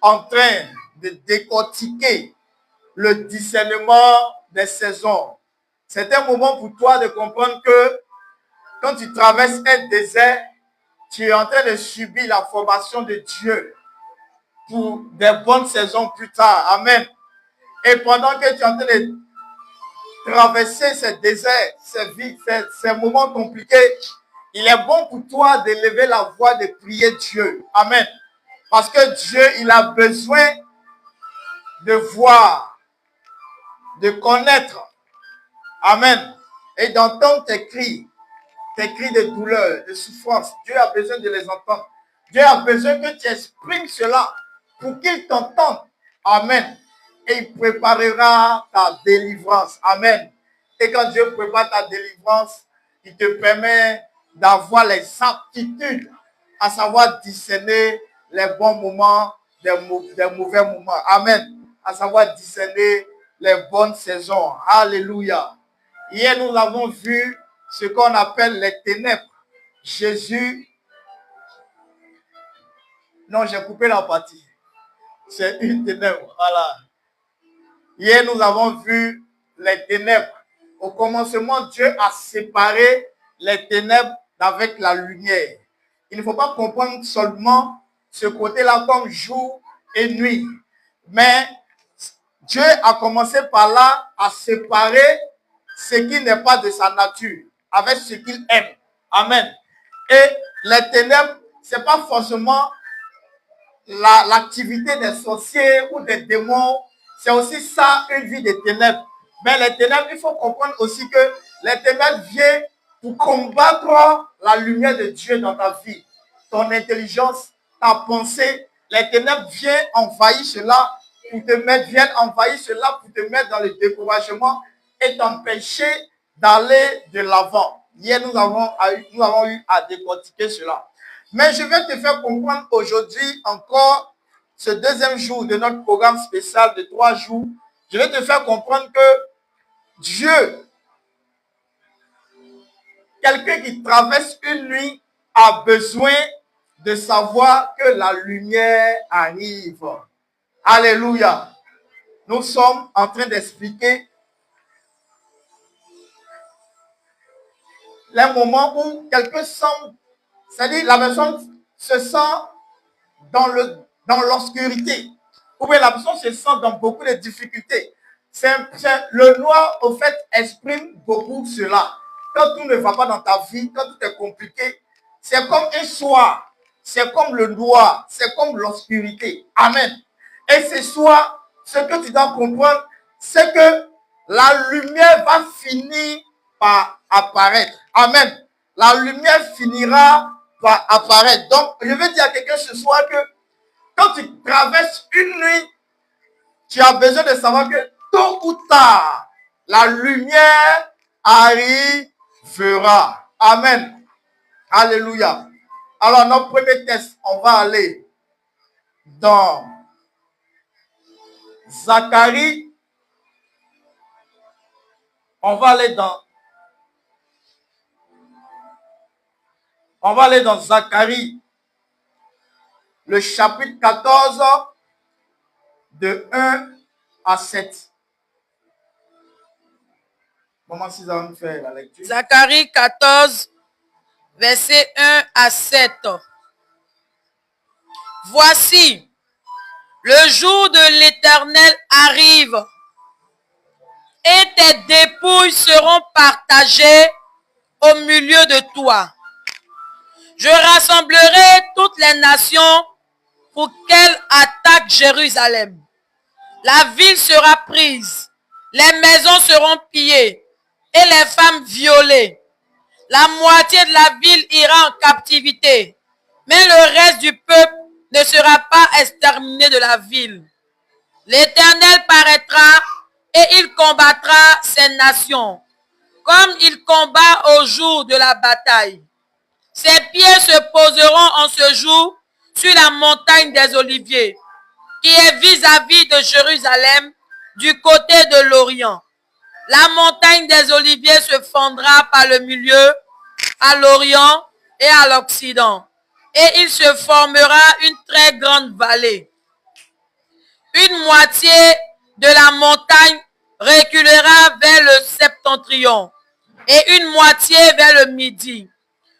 S2: en train de décortiquer le discernement des saisons. C'est un moment pour toi de comprendre que quand tu traverses un désert, tu es en train de subir la formation de Dieu pour des bonnes saisons plus tard. Amen. Et pendant que tu es en train de traverser ces déserts, ces moments compliqués, il est bon pour toi d'élever la voix, de prier Dieu. Amen. Parce que Dieu, il a besoin de voir, de connaître. Amen. Et d'entendre tes cris de douleur, de souffrance. Dieu a besoin de les entendre. Dieu a besoin que tu exprimes cela pour qu'il t'entende. Amen. Et il préparera ta délivrance. Amen. Et quand Dieu prépare ta délivrance, il te permet d'avoir les aptitudes, à savoir discerner les bons moments des mauvais moments. Amen. À savoir discerner les bonnes saisons. Alléluia. Hier, nous avons vu ce qu'on appelle les ténèbres. Jésus, non, j'ai coupé la partie. C'est une ténèbre. Voilà. Hier, nous avons vu les ténèbres. Au commencement, Dieu a séparé les ténèbres avec la lumière. Il ne faut pas comprendre seulement ce côté-là comme jour et nuit. Mais Dieu a commencé par là à séparer ce qui n'est pas de sa nature avec ce qu'il aime. Amen. Et les ténèbres, ce n'est pas forcément l'activité des sorciers ou des démons. C'est aussi ça, une vie de ténèbres. Mais les ténèbres, il faut comprendre aussi que les ténèbres viennent pour combattre la lumière de Dieu dans ta vie. Ton intelligence, ta pensée, les ténèbres viennent envahir cela viennent envahir cela pour te mettre dans le découragement et t'empêcher d'aller de l'avant. Hier, nous avons eu à décortiquer cela. Mais je vais te faire comprendre aujourd'hui encore ce 2e jour de notre programme spécial de 3 jours. Je vais te faire comprendre que Dieu, quelqu'un qui traverse une nuit, a besoin de savoir que la lumière arrive. Alléluia. Nous sommes en train d'expliquer les moments où quelqu'un semble, c'est-à-dire la personne se sent dans l'obscurité, ou bien la personne se sent dans beaucoup de difficultés. Le noir, au fait, exprime beaucoup cela. Quand tout ne va pas dans ta vie, quand tout est compliqué, c'est comme un soir, c'est comme le noir, c'est comme l'obscurité. Amen. Et ce soir, ce que tu dois comprendre, c'est que la lumière va finir par apparaître. Amen. La lumière finira par apparaître. Donc, je veux dire à quelqu'un ce soir que quand tu traverses une nuit, tu as besoin de savoir que tôt ou tard, la lumière arrivera. Amen. Alléluia. Alors, notre premier test, on va aller dans Zacharie. On va aller dans Zacharie, le chapitre 14, de 1 à 7. Maman Suzanne fait la lecture.
S1: Zacharie 14, versets 1 à 7. Voici, le jour de l'Éternel arrive et tes dépouilles seront partagées au milieu de toi. Je rassemblerai toutes les nations pour qu'elles attaquent Jérusalem. La ville sera prise, les maisons seront pillées et les femmes violées. La moitié de la ville ira en captivité, mais le reste du peuple ne sera pas exterminé de la ville. L'Éternel paraîtra et il combattra ces nations, comme il combat au jour de la bataille. Ses pieds se poseront en ce jour sur la montagne des Oliviers, qui est vis-à-vis de Jérusalem, du côté de l'Orient. La montagne des Oliviers se fendra par le milieu, à l'Orient et à l'Occident, et il se formera une très grande vallée. Une moitié de la montagne reculera vers le septentrion, et une moitié vers le midi.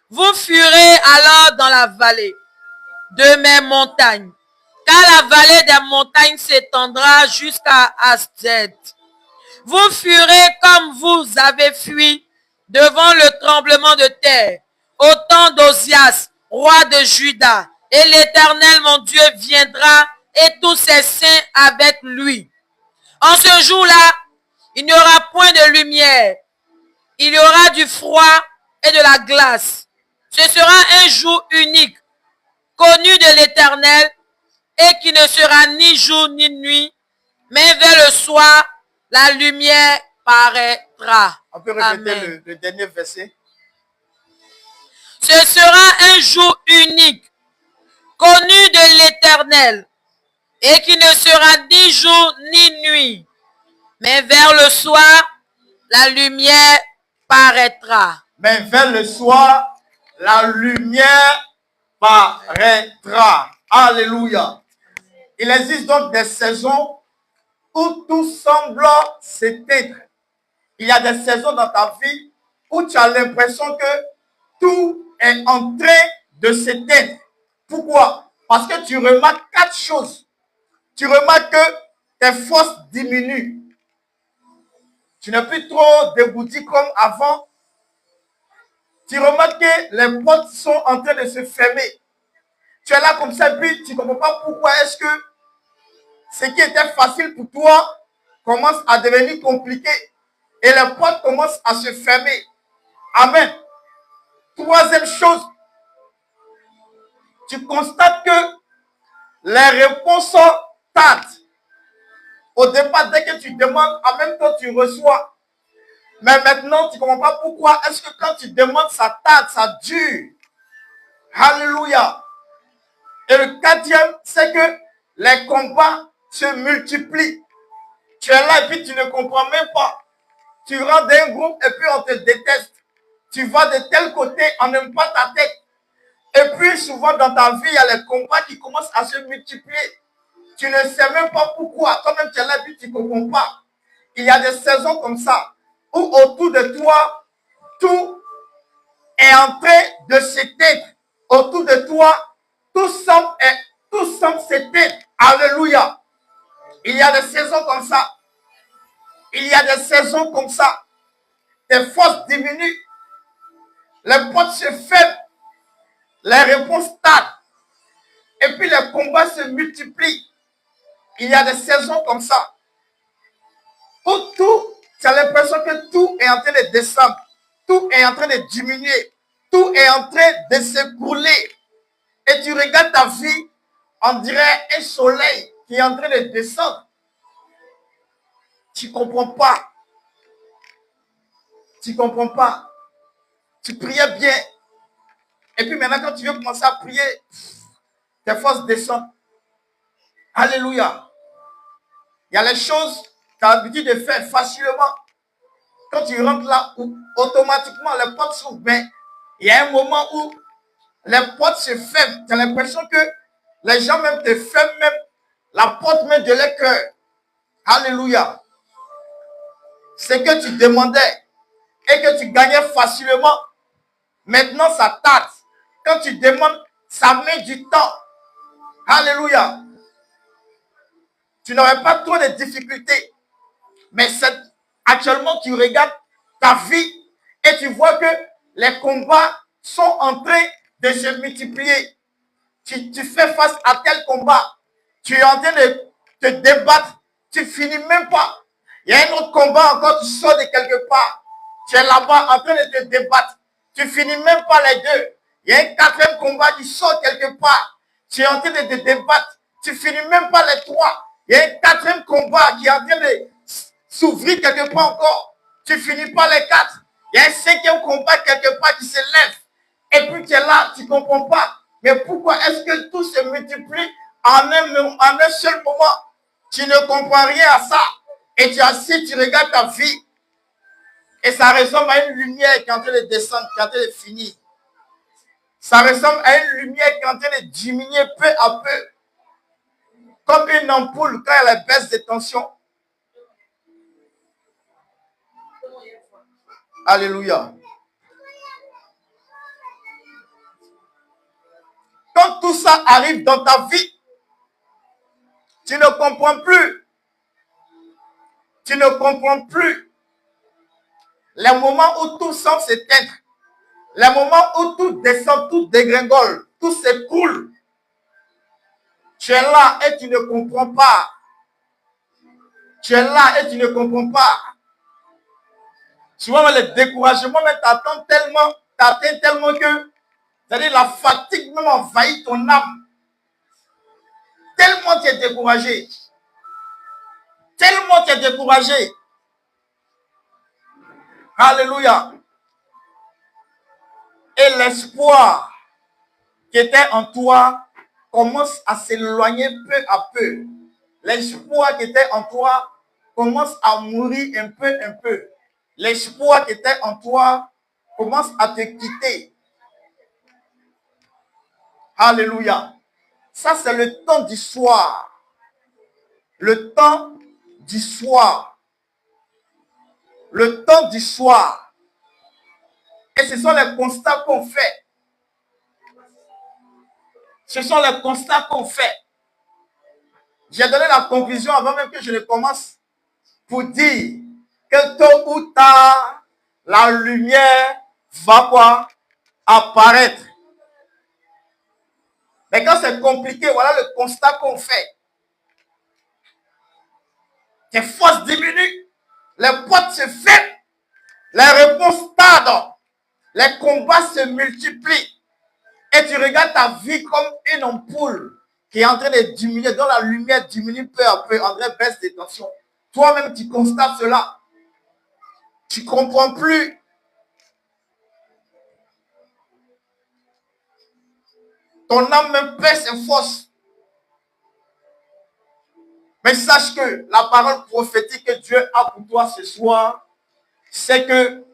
S1: Vous fuirez alors dans la vallée de mes montagnes, car la vallée des montagnes s'étendra jusqu'à Asdod. Vous fuirez comme vous avez fui devant le tremblement de terre, au temps d'Osias, roi de Juda, et l'Éternel mon Dieu viendra et tous ses saints avec lui. En ce jour-là, il n'y aura point de lumière, il y aura du froid et de la glace. Ce sera un jour unique, connu de l'Éternel, et qui ne sera ni jour ni nuit, mais vers le soir, la lumière paraîtra.
S2: On peut répéter le dernier verset.
S1: Ce sera un jour unique, connu de l'Éternel, et qui ne sera ni jour ni nuit, mais vers le soir, la lumière paraîtra.
S2: Mais vers le soir, la lumière paraîtra. Alléluia. Il existe donc des saisons où tout semble s'éteindre. Il y a des saisons dans ta vie où tu as l'impression que tout est en train de s'éteindre. Pourquoi? Parce que tu remarques 4 choses. Tu remarques que tes forces diminuent. Tu n'es plus trop dégoûté comme avant. Tu remarques que les portes sont en train de se fermer. Tu es là comme ça, puis tu ne comprends pas pourquoi est-ce que ce qui était facile pour toi commence à devenir compliqué. Et les portes commencent à se fermer. Amen. Troisième chose, tu constates que les réponses tardent. Au départ, dès que tu demandes, en même temps tu reçois. Mais maintenant, tu ne comprends pas pourquoi est-ce que quand tu demandes, ça tarde, ça dure. Alléluia. Et le quatrième, c'est que les combats se multiplient. Tu es là et puis tu ne comprends même pas. Tu rentres dans un groupe et puis on te déteste. Tu vas de tel côté, on n'aime pas ta tête. Et puis souvent dans ta vie, il y a les combats qui commencent à se multiplier. Tu ne sais même pas pourquoi. Toi-même, tu es là et puis tu ne comprends pas. Il y a des saisons comme ça où autour de toi, tout est en train de s'éteindre. Autour de toi, tout semble s'éteindre. Alléluia. Il y a des saisons comme ça. Il y a des saisons comme ça. Tes forces diminuent. Les portes se ferment. Les réponses tardent. Et puis les combats se multiplient. Il y a des saisons comme ça. Où tout, tu as l'impression que tout est en train de descendre. Tout est en train de diminuer. Tout est en train de s'écrouler. Et tu regardes ta vie, on dirait un soleil qui est en train de descendre. Tu ne comprends pas. Tu ne comprends pas. Tu priais bien. Et puis maintenant, quand tu veux commencer à prier, tes forces descendent. Alléluia. Il y a les choses que tu as l'habitude de faire facilement. Quand tu rentres là, automatiquement, les portes s'ouvrent. Mais il y a un moment où les portes se ferment. Tu as l'impression que les gens même te ferment même la porte même de leur cœur. Alléluia. Ce que tu demandais, et que tu gagnais facilement, maintenant ça tarde. Quand tu demandes, ça met du temps. Alléluia. Tu n'aurais pas trop de difficultés. Mais actuellement, tu regardes ta vie et tu vois que les combats sont en train de se multiplier. Tu fais face à tel combat. Tu es en train de te débattre. Tu finis même pas. Il y a un autre combat encore, tu sors de quelque part. Tu es là-bas en train de te débattre. Tu finis même pas les deux. Il y a un quatrième combat qui sort quelque part. Tu es en train de te débattre. Tu finis même pas les trois. Il y a un quatrième combat qui est en train de s'ouvrir quelque part encore. Tu finis pas les quatre. Il y a un cinquième combat quelque part qui se lève. Et puis tu es là, tu ne comprends pas. Mais pourquoi est-ce que tout se multiplie en un seul moment? Tu ne comprends rien à ça. Et tu es assis, tu regardes ta vie. Et ça ressemble à une lumière qui est en train de descendre, qui est en train de finir. Ça ressemble à une lumière qui est en train de diminuer peu à peu. Comme une ampoule quand elle baisse de tension. Alléluia. Quand tout ça arrive dans ta vie, tu ne comprends plus. Tu ne comprends plus. Les moments où tout semble s'éteindre. Les moments où tout descend, tout dégringole, tout s'écroule. Tu es là et tu ne comprends pas. Tu es là et tu ne comprends pas. Souvent, le découragement t'atteint tellement que, c'est-à-dire la fatigue même envahit ton âme. Tellement tu es découragé. Tellement tu es découragé. Alléluia. Et l'espoir qui était en toi commence à s'éloigner peu à peu. L'espoir qui était en toi commence à mourir un peu. L'espoir qui était en toi commence à te quitter. Alléluia. Ça, c'est le temps du soir. Le temps du soir. Le temps du soir. Et ce sont les constats qu'on fait. Ce sont les constats qu'on fait. J'ai donné la conclusion avant même que je ne commence pour dire que tôt ou tard, la lumière va quoi? Apparaître. Mais quand c'est compliqué, voilà le constat qu'on fait. Tes forces diminuent, les portes se ferment, les réponses tardent, les combats se multiplient. Et tu regardes ta vie comme une ampoule qui est en train de diminuer, dont la lumière diminue peu à peu, en train de baisse de tension. Toi-même, tu constates cela. Tu ne comprends plus. Ton âme même perd ses forces. Mais sache que la parole prophétique que Dieu a pour toi ce soir, c'est que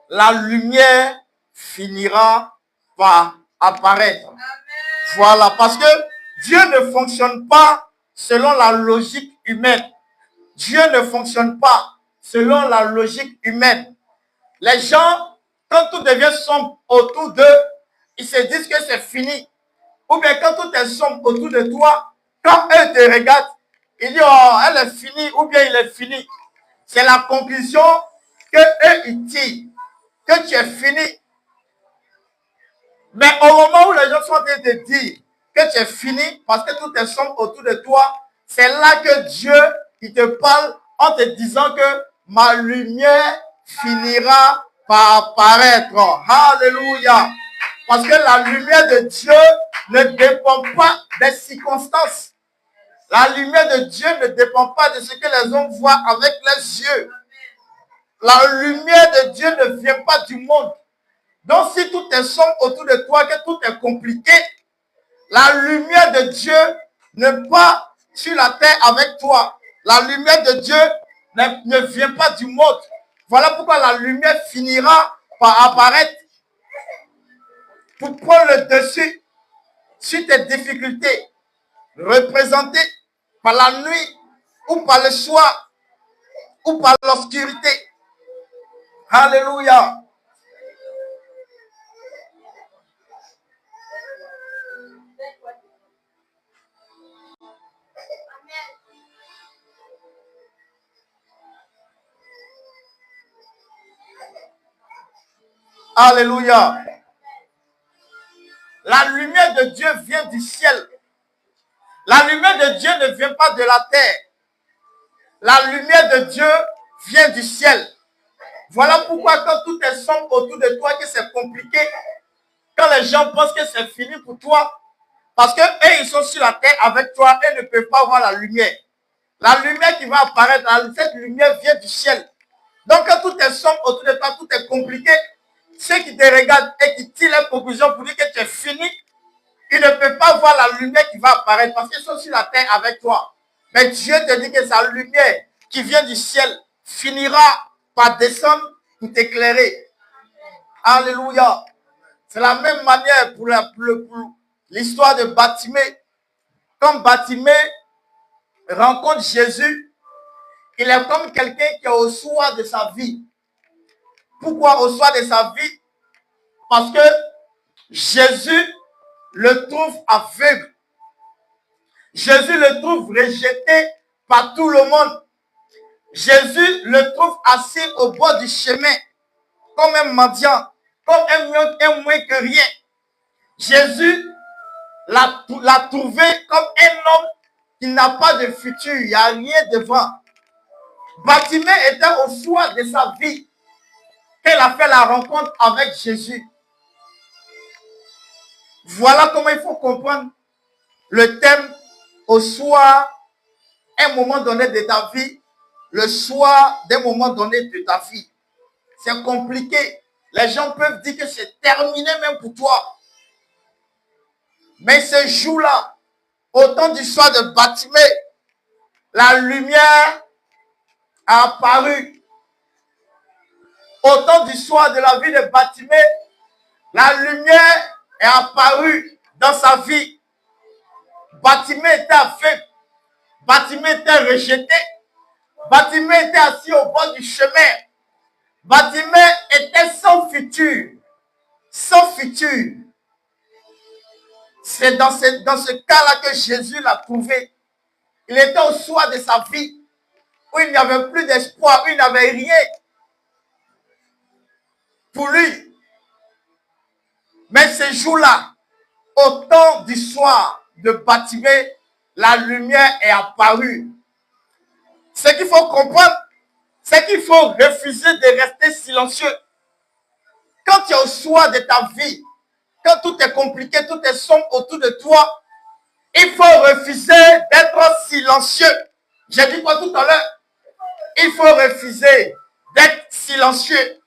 S2: la lumière finira par apparaître. Amen. Voilà, parce que Dieu ne fonctionne pas selon la logique humaine. Dieu ne fonctionne pas selon la logique humaine. Les gens, quand tout devient sombre autour d'eux, ils se disent que c'est fini. Ou bien quand tout est sombre autour de toi, quand eux te regardent, ils disent, oh, elle est finie, ou bien il est fini. C'est la conclusion que eux ils tirent, que tu es fini. Mais au moment où les gens sont en train de dire que tu es fini, parce que tout est sombre autour de toi, c'est là que Dieu, il te parle en te disant que ma lumière finira par apparaître. Alléluia. Parce que la lumière de Dieu ne dépend pas des circonstances. La lumière de Dieu ne dépend pas de ce que les hommes voient avec les yeux. La lumière de Dieu ne vient pas du monde. Donc si tout est sombre autour de toi, que tout est compliqué, la lumière de Dieu n'est pas sur la terre avec toi. La lumière de Dieu ne vient pas du monde. Voilà pourquoi la lumière finira par apparaître pour prendre le dessus sur tes difficultés, représentées par la nuit ou par le soir ou par l'obscurité. Alléluia. Alléluia. La lumière de Dieu vient du ciel. La lumière de Dieu ne vient pas de la terre. La lumière de Dieu vient du ciel. Voilà pourquoi quand tout est sombre autour de toi, que c'est compliqué, quand les gens pensent que c'est fini pour toi, parce que eux, ils sont sur la terre avec toi et ne peuvent pas voir la lumière. La lumière qui va apparaître, cette lumière vient du ciel. Donc quand tout est sombre autour de toi, tout est compliqué, ceux qui te regardent et qui tirent les conclusions pour dire que tu es fini, ils ne peuvent pas voir la lumière qui va apparaître parce qu'ils sont sur la terre avec toi. Mais Dieu te dit que sa lumière qui vient du ciel finira par descendre pour t'éclairer. Alléluia. C'est la même manière pour l'histoire de Bartimée. Quand Bartimée rencontre Jésus, il est comme quelqu'un qui est au soir de sa vie. Pourquoi au soir de sa vie? Parce que Jésus le trouve aveugle. Jésus le trouve rejeté par tout le monde. Jésus le trouve assis au bord du chemin, comme un mendiant, comme un moins que rien. Jésus l'a trouvé comme un homme qui n'a pas de futur, il n'y a rien devant. Bartimée était au soir de sa vie qu'elle a fait la rencontre avec Jésus. Voilà comment il faut comprendre le thème au soir, un moment donné de ta vie, le soir d'un moment donné de ta vie. C'est compliqué. Les gens peuvent dire que c'est terminé même pour toi. Mais ce jour-là, au temps du soir de Bartimée, la lumière a apparu. Au temps du soir de la vie de Bartimée, la lumière est apparue dans sa vie. Bartimée était aveugle. Bartimée était rejeté. Bartimée était assis au bord du chemin. Bartimée était sans futur. Sans futur. C'est dans ce cas-là que Jésus l'a trouvé. Il était au soir de sa vie, où il n'y avait plus d'espoir, où il n'avait rien pour lui. Mais ce jour-là, au temps du soir de Bartimée, la lumière est apparue. Ce qu'il faut comprendre, c'est qu'il faut refuser de rester silencieux. Quand tu es au soir de ta vie, quand tout est compliqué, tout est sombre autour de toi, il faut refuser d'être silencieux. J'ai dit quoi tout à l'heure? Il faut refuser d'être silencieux.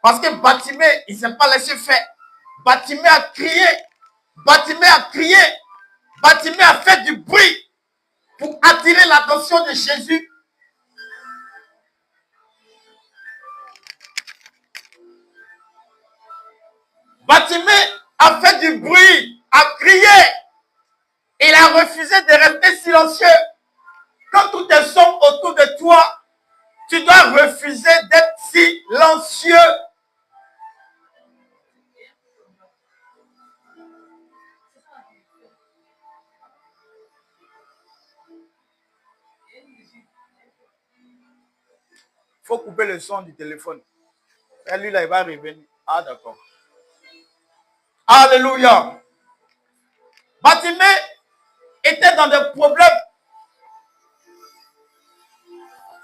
S2: Parce que Bartimée, il ne s'est pas laissé faire. Bartimée a crié. Bartimée a crié. Bartimée a fait du bruit pour attirer l'attention de Jésus. Bartimée a fait du bruit, a crié. Il a refusé de rester silencieux. Quand tout est sombre autour de toi, tu dois refuser d'être silencieux. Il faut couper le son du téléphone. Et lui, là, il va revenir. Ah, d'accord. Alléluia. Bartimée était dans des problèmes.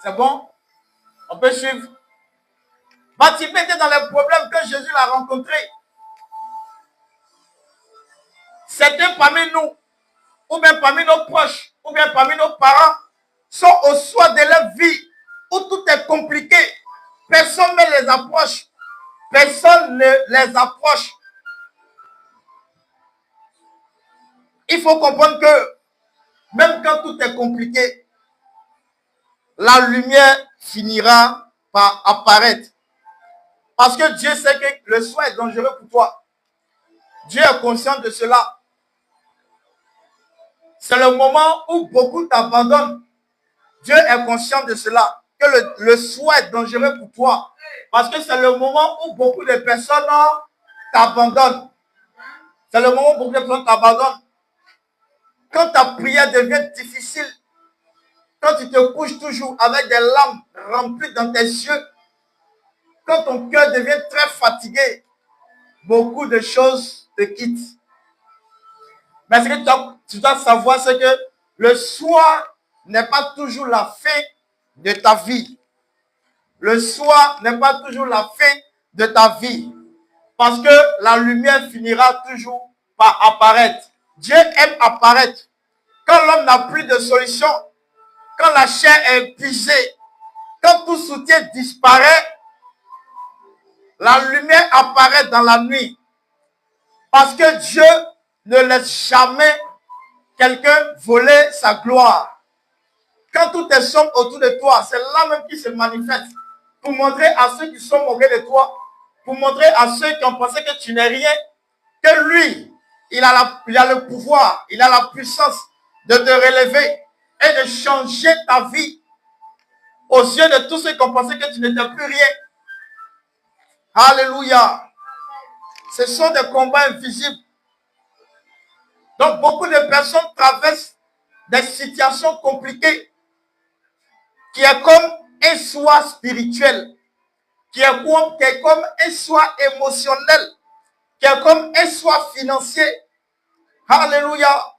S2: C'est bon? On peut suivre. Bartimée était dans les problèmes que Jésus l'a rencontré. Certains parmi nous, ou bien parmi nos proches, ou bien parmi nos parents, sont au soir de leur vie où tout est compliqué. Personne ne les approche. Personne ne les approche. Il faut comprendre que même quand tout est compliqué, la lumière finira par apparaître. Parce que Dieu sait que le soir est dangereux pour toi. Dieu est conscient de cela. C'est le moment où beaucoup t'abandonnent. Dieu est conscient de cela. Que le soir est dangereux pour toi. Parce que c'est le moment où beaucoup de personnes t'abandonnent. C'est le moment où beaucoup de personnes t'abandonnent. Quand ta prière devient difficile, quand tu te couches toujours avec des larmes remplies dans tes yeux, quand ton cœur devient très fatigué, beaucoup de choses te quittent. Mais ce que tu dois savoir, c'est que le soir n'est pas toujours la fin de ta vie. Le soir n'est pas toujours la fin de ta vie. Parce que la lumière finira toujours par apparaître. Dieu aime apparaître. Quand l'homme n'a plus de solution, quand la chair est épuisée, quand tout soutien disparaît, la lumière apparaît dans la nuit. Parce que Dieu ne laisse jamais quelqu'un voler sa gloire. Quand tout est sombre autour de toi, c'est là même qui se manifeste. Pour montrer à ceux qui sont moqués de toi, pour montrer à ceux qui ont pensé que tu n'es rien, que lui, il a le pouvoir, il a la puissance de te relever et de changer ta vie aux yeux de tous ceux qui ont pensé que tu n'étais plus rien. Alléluia. Ce sont des combats invisibles. Donc, beaucoup de personnes traversent des situations compliquées qui est comme un soin spirituel, qui est comme un soin émotionnel, qui est comme un soin financier. Alléluia.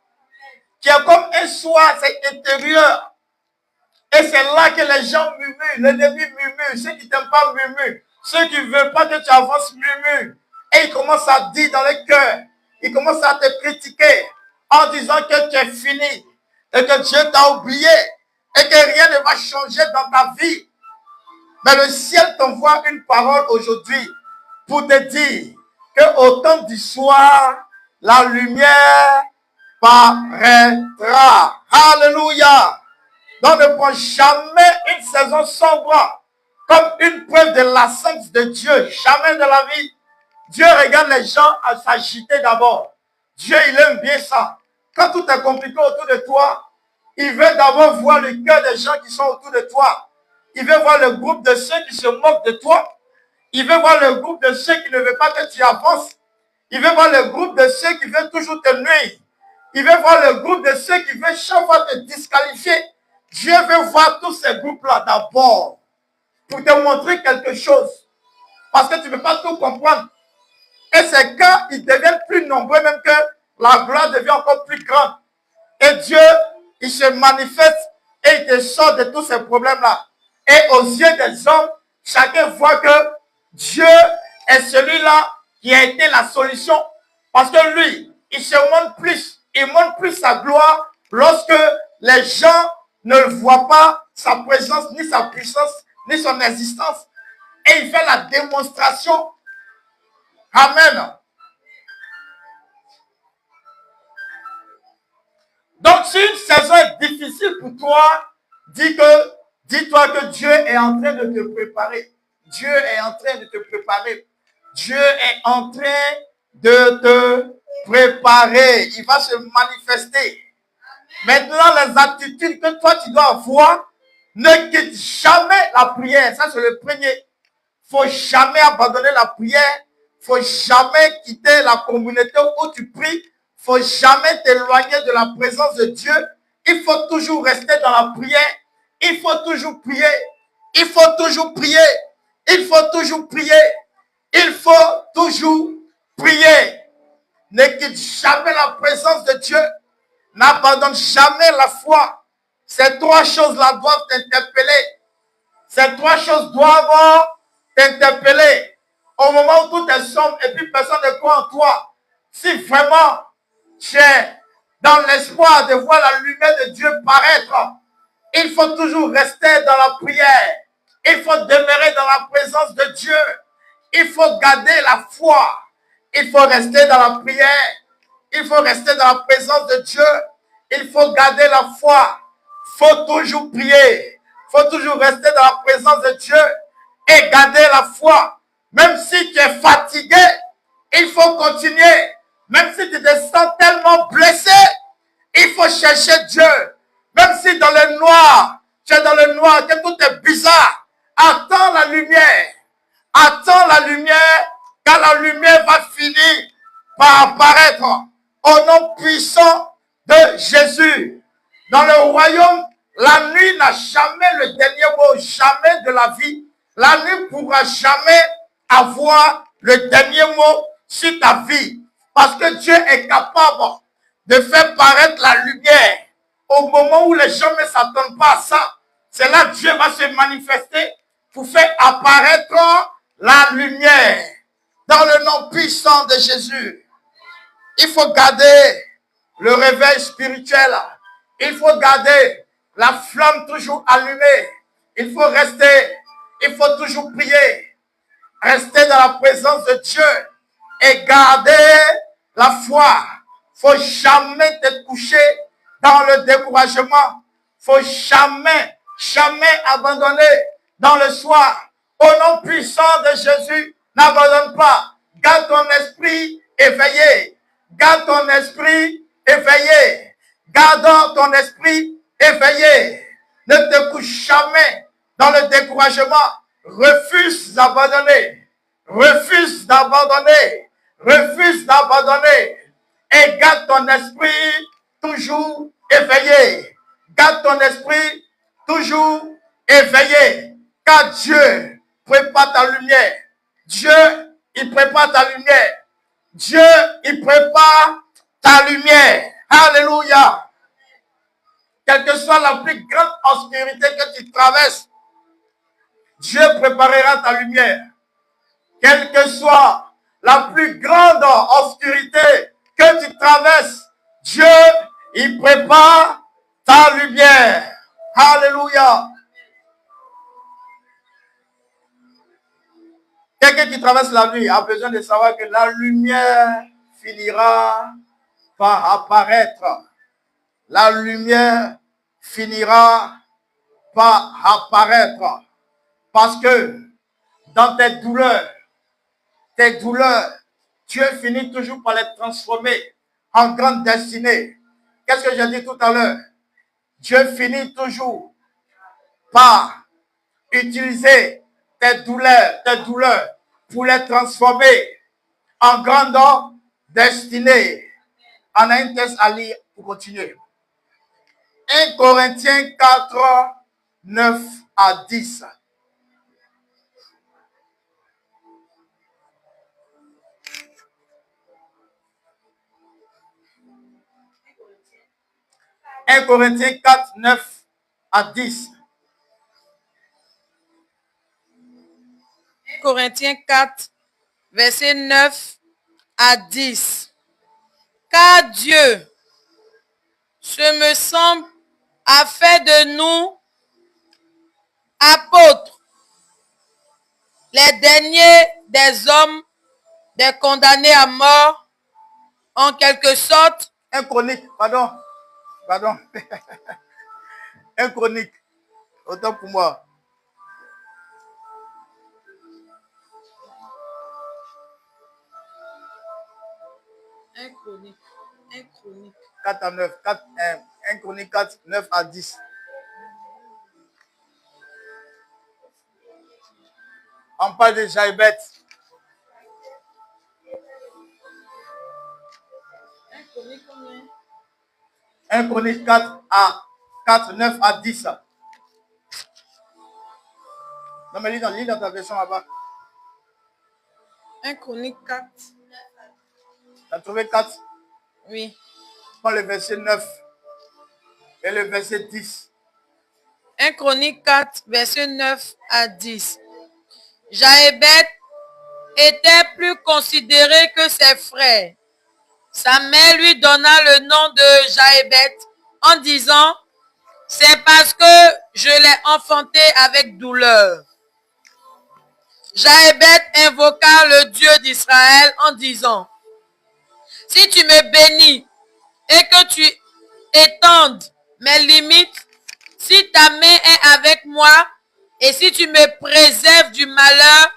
S2: Qui est comme un soin intérieur. Et c'est là que les gens murmurent. L'ennemi murmure. Ceux qui ne t'aiment pas murmurent. Ceux qui ne veulent pas que tu avances murmurent. Et ils commencent à dire dans le cœur. Ils commencent à te critiquer en disant que tu es fini. Et que Dieu t'a oublié. Et que rien ne va changer dans ta vie. Mais le ciel t'envoie une parole aujourd'hui pour te dire qu'au temps du soir, la lumière paraîtra. Alléluia. Donc ne prends jamais une saison sombre comme une preuve de l'absence de Dieu. Jamais de la vie. Dieu regarde les gens à s'agiter d'abord. Dieu, il aime bien ça. Quand tout est compliqué autour de toi, il veut d'abord voir le cœur des gens qui sont autour de toi. Il veut voir le groupe de ceux qui se moquent de toi. Il veut voir le groupe de ceux qui ne veulent pas que tu avances. Il veut voir le groupe de ceux qui veulent toujours te nuire. Il veut voir le groupe de ceux qui veulent chaque fois te disqualifier. Dieu veut voir tous ces groupes-là d'abord pour te montrer quelque chose. Parce que tu ne peux pas tout comprendre. Et c'est quand ils deviennent plus nombreux même que la gloire devient encore plus grande. Et Dieu, il se manifeste et il te sort de tous ces problèmes-là. Et aux yeux des hommes, chacun voit que Dieu est celui-là qui a été la solution. Parce que lui, il se montre plus. Il montre plus sa gloire lorsque les gens ne voient pas sa présence, ni sa puissance, ni son existence. Et il fait la démonstration. Amen. Donc, si une saison est difficile pour toi, dis-toi que Dieu est en train de te préparer. Dieu est en train de te préparer. Dieu est en train de te préparer. Il va se manifester. Maintenant, les attitudes que toi tu dois avoir, ne quitte jamais la prière. Ça, c'est le premier. Il ne faut jamais abandonner la prière. Il ne faut jamais quitter la communauté où tu pries. Il ne faut jamais t'éloigner de la présence de Dieu. Il faut toujours rester dans la prière. Il faut toujours prier. Il faut toujours prier. Il faut toujours prier. Il faut toujours prier. Ne quitte jamais la présence de Dieu. N'abandonne jamais la foi. Ces trois choses-là doivent t'interpeller. Ces trois choses doivent t'interpeller. Au moment où tout est sombre et puis personne ne croit en toi. Si vraiment tu es dans l'espoir de voir la lumière de Dieu paraître, il faut toujours rester dans la prière. Il faut demeurer dans la présence de Dieu. Il faut garder la foi. Il faut rester dans la prière. Il faut rester dans la présence de Dieu. Il faut garder la foi. Il faut toujours prier. Il faut toujours rester dans la présence de Dieu et garder la foi. Même si tu es fatigué, il faut continuer. Même si tu te sens tellement blessé, il faut chercher Dieu. Même si dans le noir, tu es dans le noir, que tout est bizarre, attends la lumière. Attends la lumière, car la lumière va finir par apparaître. Au nom puissant de Jésus. Dans le royaume, la nuit n'a jamais le dernier mot, jamais de la vie. La nuit pourra jamais avoir le dernier mot sur ta vie. Parce que Dieu est capable de faire paraître la lumière au moment où les gens ne s'attendent pas à ça. C'est là que Dieu va se manifester pour faire apparaître la lumière. Dans le nom puissant de Jésus. Il faut garder le réveil spirituel. Il faut garder la flamme toujours allumée. Il faut toujours prier. Rester dans la présence de Dieu et garder la foi. Faut jamais te coucher dans le découragement. Faut jamais abandonner dans le soir. Au nom puissant de Jésus, n'abandonne pas. Garde ton esprit éveillé. Garde ton esprit éveillé. Garde ton esprit éveillé. Ne te couche jamais dans le découragement. Refuse d'abandonner. Refuse d'abandonner. Refuse d'abandonner. Et garde ton esprit toujours éveillé. Garde ton esprit toujours éveillé. Car Dieu prépare ta lumière. Dieu, il prépare ta lumière. Dieu, il prépare ta lumière. Alléluia. Quelle que soit la plus grande obscurité que tu traverses, Dieu préparera ta lumière. Quelle que soit la plus grande obscurité que tu traverses, Dieu, il prépare ta lumière. Alléluia. Quelqu'un qui traverse la nuit a besoin de savoir que la lumière finira par apparaître. La lumière finira par apparaître. Parce que dans tes douleurs, Dieu finit toujours par les transformer en grande destinée. Qu'est-ce que j'ai dit tout à l'heure? Dieu finit toujours par utiliser tes douleurs pour les transformer en grande destinée. On a une thèse à lire pour continuer. 1 Corinthiens 4, 9 à 10. « 1 Corinthiens 4, 9 à 10.
S1: 1 Corinthiens 4, verset 9 à 10. Car Dieu, ce me semble, a fait de nous apôtres, les derniers des hommes, des condamnés à mort, en quelque sorte.
S2: 1 Chronique, pardon. 1 Chronique, autant pour moi.
S1: 1 Chronique.
S2: 4 à 9. 1 Chronique 4, 9 à 10. On parle de Jaïbeth. 1 Chronique 4 à 4, 9 à 10. Non, mais lis dans ta version là-bas.
S1: 1 Chronique 4.
S2: Tu as trouvé 4?
S1: Oui.
S2: Prends le verset 9 et le verset 10.
S1: 1 Chronique 4, verset 9 à 10. Jaébeth était plus considéré que ses frères. Sa mère lui donna le nom de Jaébeth en disant, c'est parce que je l'ai enfanté avec douleur. Jaébeth invoqua le Dieu d'Israël en disant, si tu me bénis et que tu étendes mes limites, si ta main est avec moi et si tu me préserves du malheur,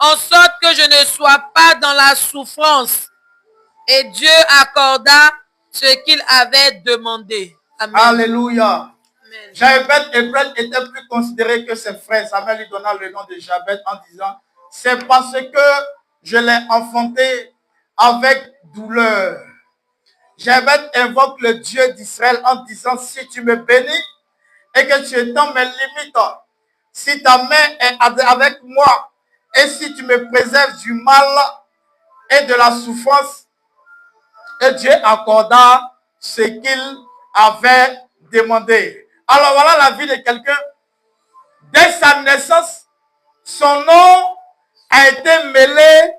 S1: en sorte que je ne sois pas dans la souffrance. Et Dieu accorda ce qu'il avait demandé. Amen.
S2: Alléluia. Jaébeth était plus considéré que ses frères. Sa mère lui donna le nom de Jaébeth en disant, c'est parce que je l'ai enfanté avec douleur. Jabez invoque le Dieu d'Israël en disant, si tu me bénis et que tu étends mes limites, si ta main est avec moi et si tu me préserves du mal et de la souffrance, et Dieu accorda ce qu'il avait demandé. Alors voilà la vie de quelqu'un. Dès sa naissance, son nom a été mêlé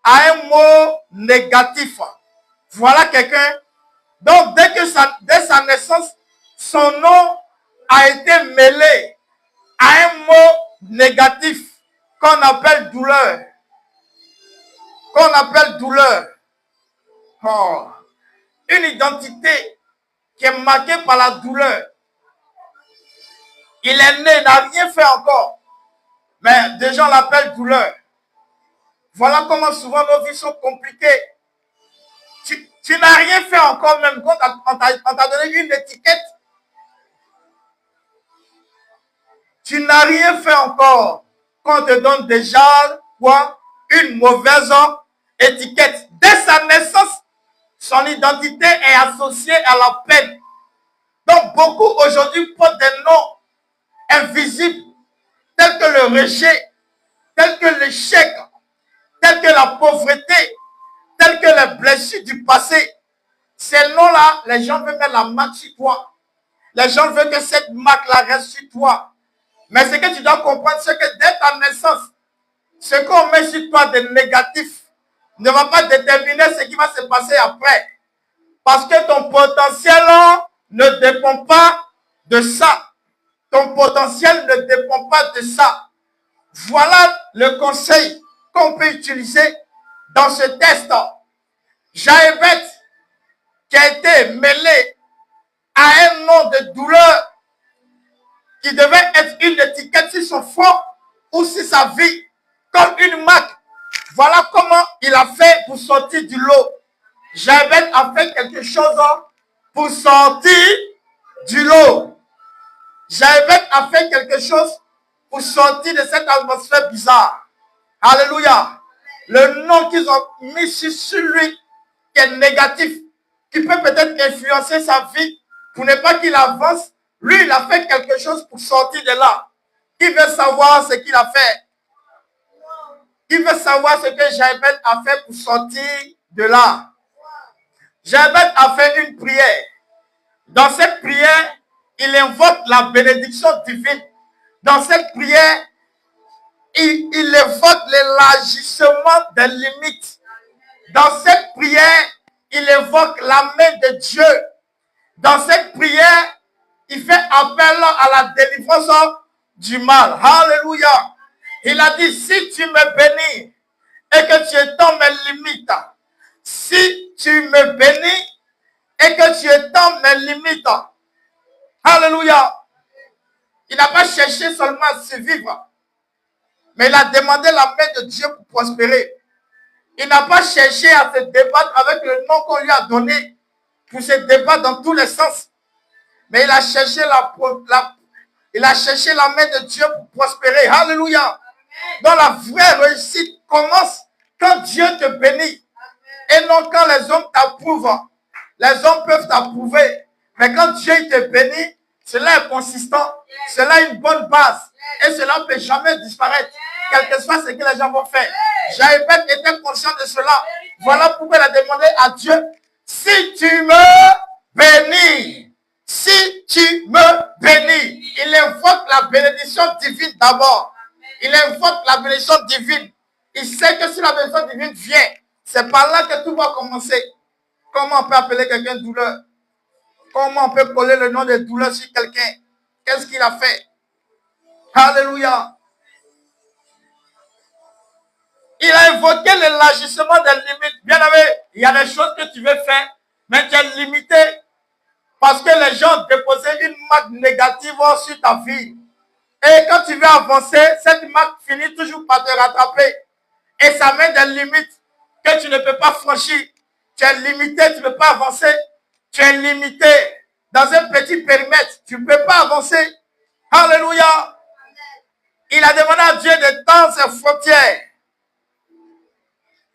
S2: à un mot négatif. Voilà quelqu'un. Donc dès sa naissance, son nom a été mêlé à un mot négatif qu'on appelle douleur. Qu'on appelle douleur. Oh. Une identité qui est marquée par la douleur. Il est né, n'a rien fait encore. Mais des gens l'appellent douleur. Voilà comment souvent nos vies sont compliquées. Tu n'as rien fait encore, même quand on t'a donné une étiquette. Tu n'as rien fait encore quand on te donne déjà quoi? Une mauvaise étiquette. Dès sa naissance, son identité est associée à la peine. Donc beaucoup aujourd'hui portent des noms invisibles, tels que le rejet, tels que l'échec, tels que la pauvreté, tels que les blessures du passé. Ces noms-là, les gens veulent mettre la marque sur toi. Les gens veulent que cette marque-là reste sur toi. Mais ce que tu dois comprendre, c'est que dès ta naissance, ce qu'on met sur toi de négatif ne va pas déterminer ce qui va se passer après. Parce que ton potentiel ne dépend pas de ça. Ton potentiel ne dépend pas de ça. Voilà le conseil qu'on peut utiliser dans ce test. Jaébet, qui a été mêlé à un nom de douleur qui devait être une étiquette sur son front ou sur sa vie, comme une marque. Voilà comment il a fait pour sortir du lot. Jaébet a fait quelque chose pour sortir du lot. Jaébet a fait quelque chose pour sortir de cette atmosphère bizarre. Alléluia. Le nom qu'ils ont mis sur lui, qui est négatif, qui peut peut-être influencer sa vie pour ne pas qu'il avance, lui, il a fait quelque chose pour sortir de là. Qui veut savoir ce qu'il a fait? Qui veut savoir ce que Jaébet a fait pour sortir de là? Jaébet a fait une prière. Dans cette prière, il invoque la bénédiction divine. Dans cette prière, il évoque l'élargissement des limites. Dans cette prière, il évoque la main de Dieu. Dans cette prière, il fait appel à la délivrance du mal. Alléluia. Il a dit, si tu me bénis et que tu étends mes limites, si tu me bénis et que tu étends mes limites, alléluia. Il n'a pas cherché seulement à survivre, mais il a demandé la main de Dieu pour prospérer. Il n'a pas cherché à se débattre avec le nom qu'on lui a donné pour se débattre dans tous les sens. Mais il a cherché la main de Dieu pour prospérer. Alléluia. Donc la vraie réussite commence quand Dieu te bénit. Et non quand les hommes t'approuvent. Les hommes peuvent t'approuver. Mais quand Dieu te bénit, cela est consistant. Cela est une bonne base. Et cela ne peut jamais disparaître. Quel que soit ce que les gens vont faire. Jaébet était conscient de cela. Voilà pourquoi il a demandé à Dieu, si tu me bénis, si tu me bénis. Il invoque la bénédiction divine d'abord. Il invoque la bénédiction divine. Il sait que si la bénédiction divine vient, c'est par là que tout va commencer. Comment on peut appeler quelqu'un douleur? Comment on peut coller le nom de douleur sur quelqu'un? Qu'est-ce qu'il a fait? Alléluia. Il a invoqué l'élargissement des limites. Bien aimé, il y a des choses que tu veux faire, mais tu es limité parce que les gens ont déposé une marque négative sur ta vie. Et quand tu veux avancer, cette marque finit toujours par te rattraper. Et ça met des limites que tu ne peux pas franchir. Tu es limité, tu ne peux pas avancer. Tu es limité dans un petit périmètre. Tu ne peux pas avancer. Alléluia. Il a demandé à Dieu d'étendre ses frontières.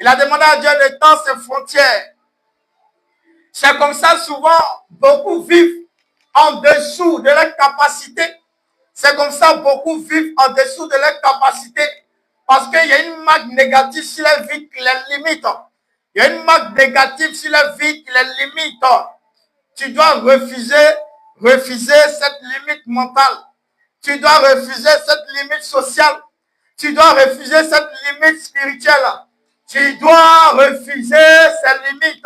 S2: Il a demandé à Dieu d'étendre ses frontières. C'est comme ça, souvent, beaucoup vivent en dessous de leur capacité. C'est comme ça, beaucoup vivent en dessous de leur capacité. Parce qu'il y a une marque négative sur leur vie qui les limite. Il y a une marque négative sur leur vie qui les limite. Tu dois refuser cette limite mentale. Tu dois refuser cette limite sociale. Tu dois refuser cette limite spirituelle. Tu dois refuser ces limites.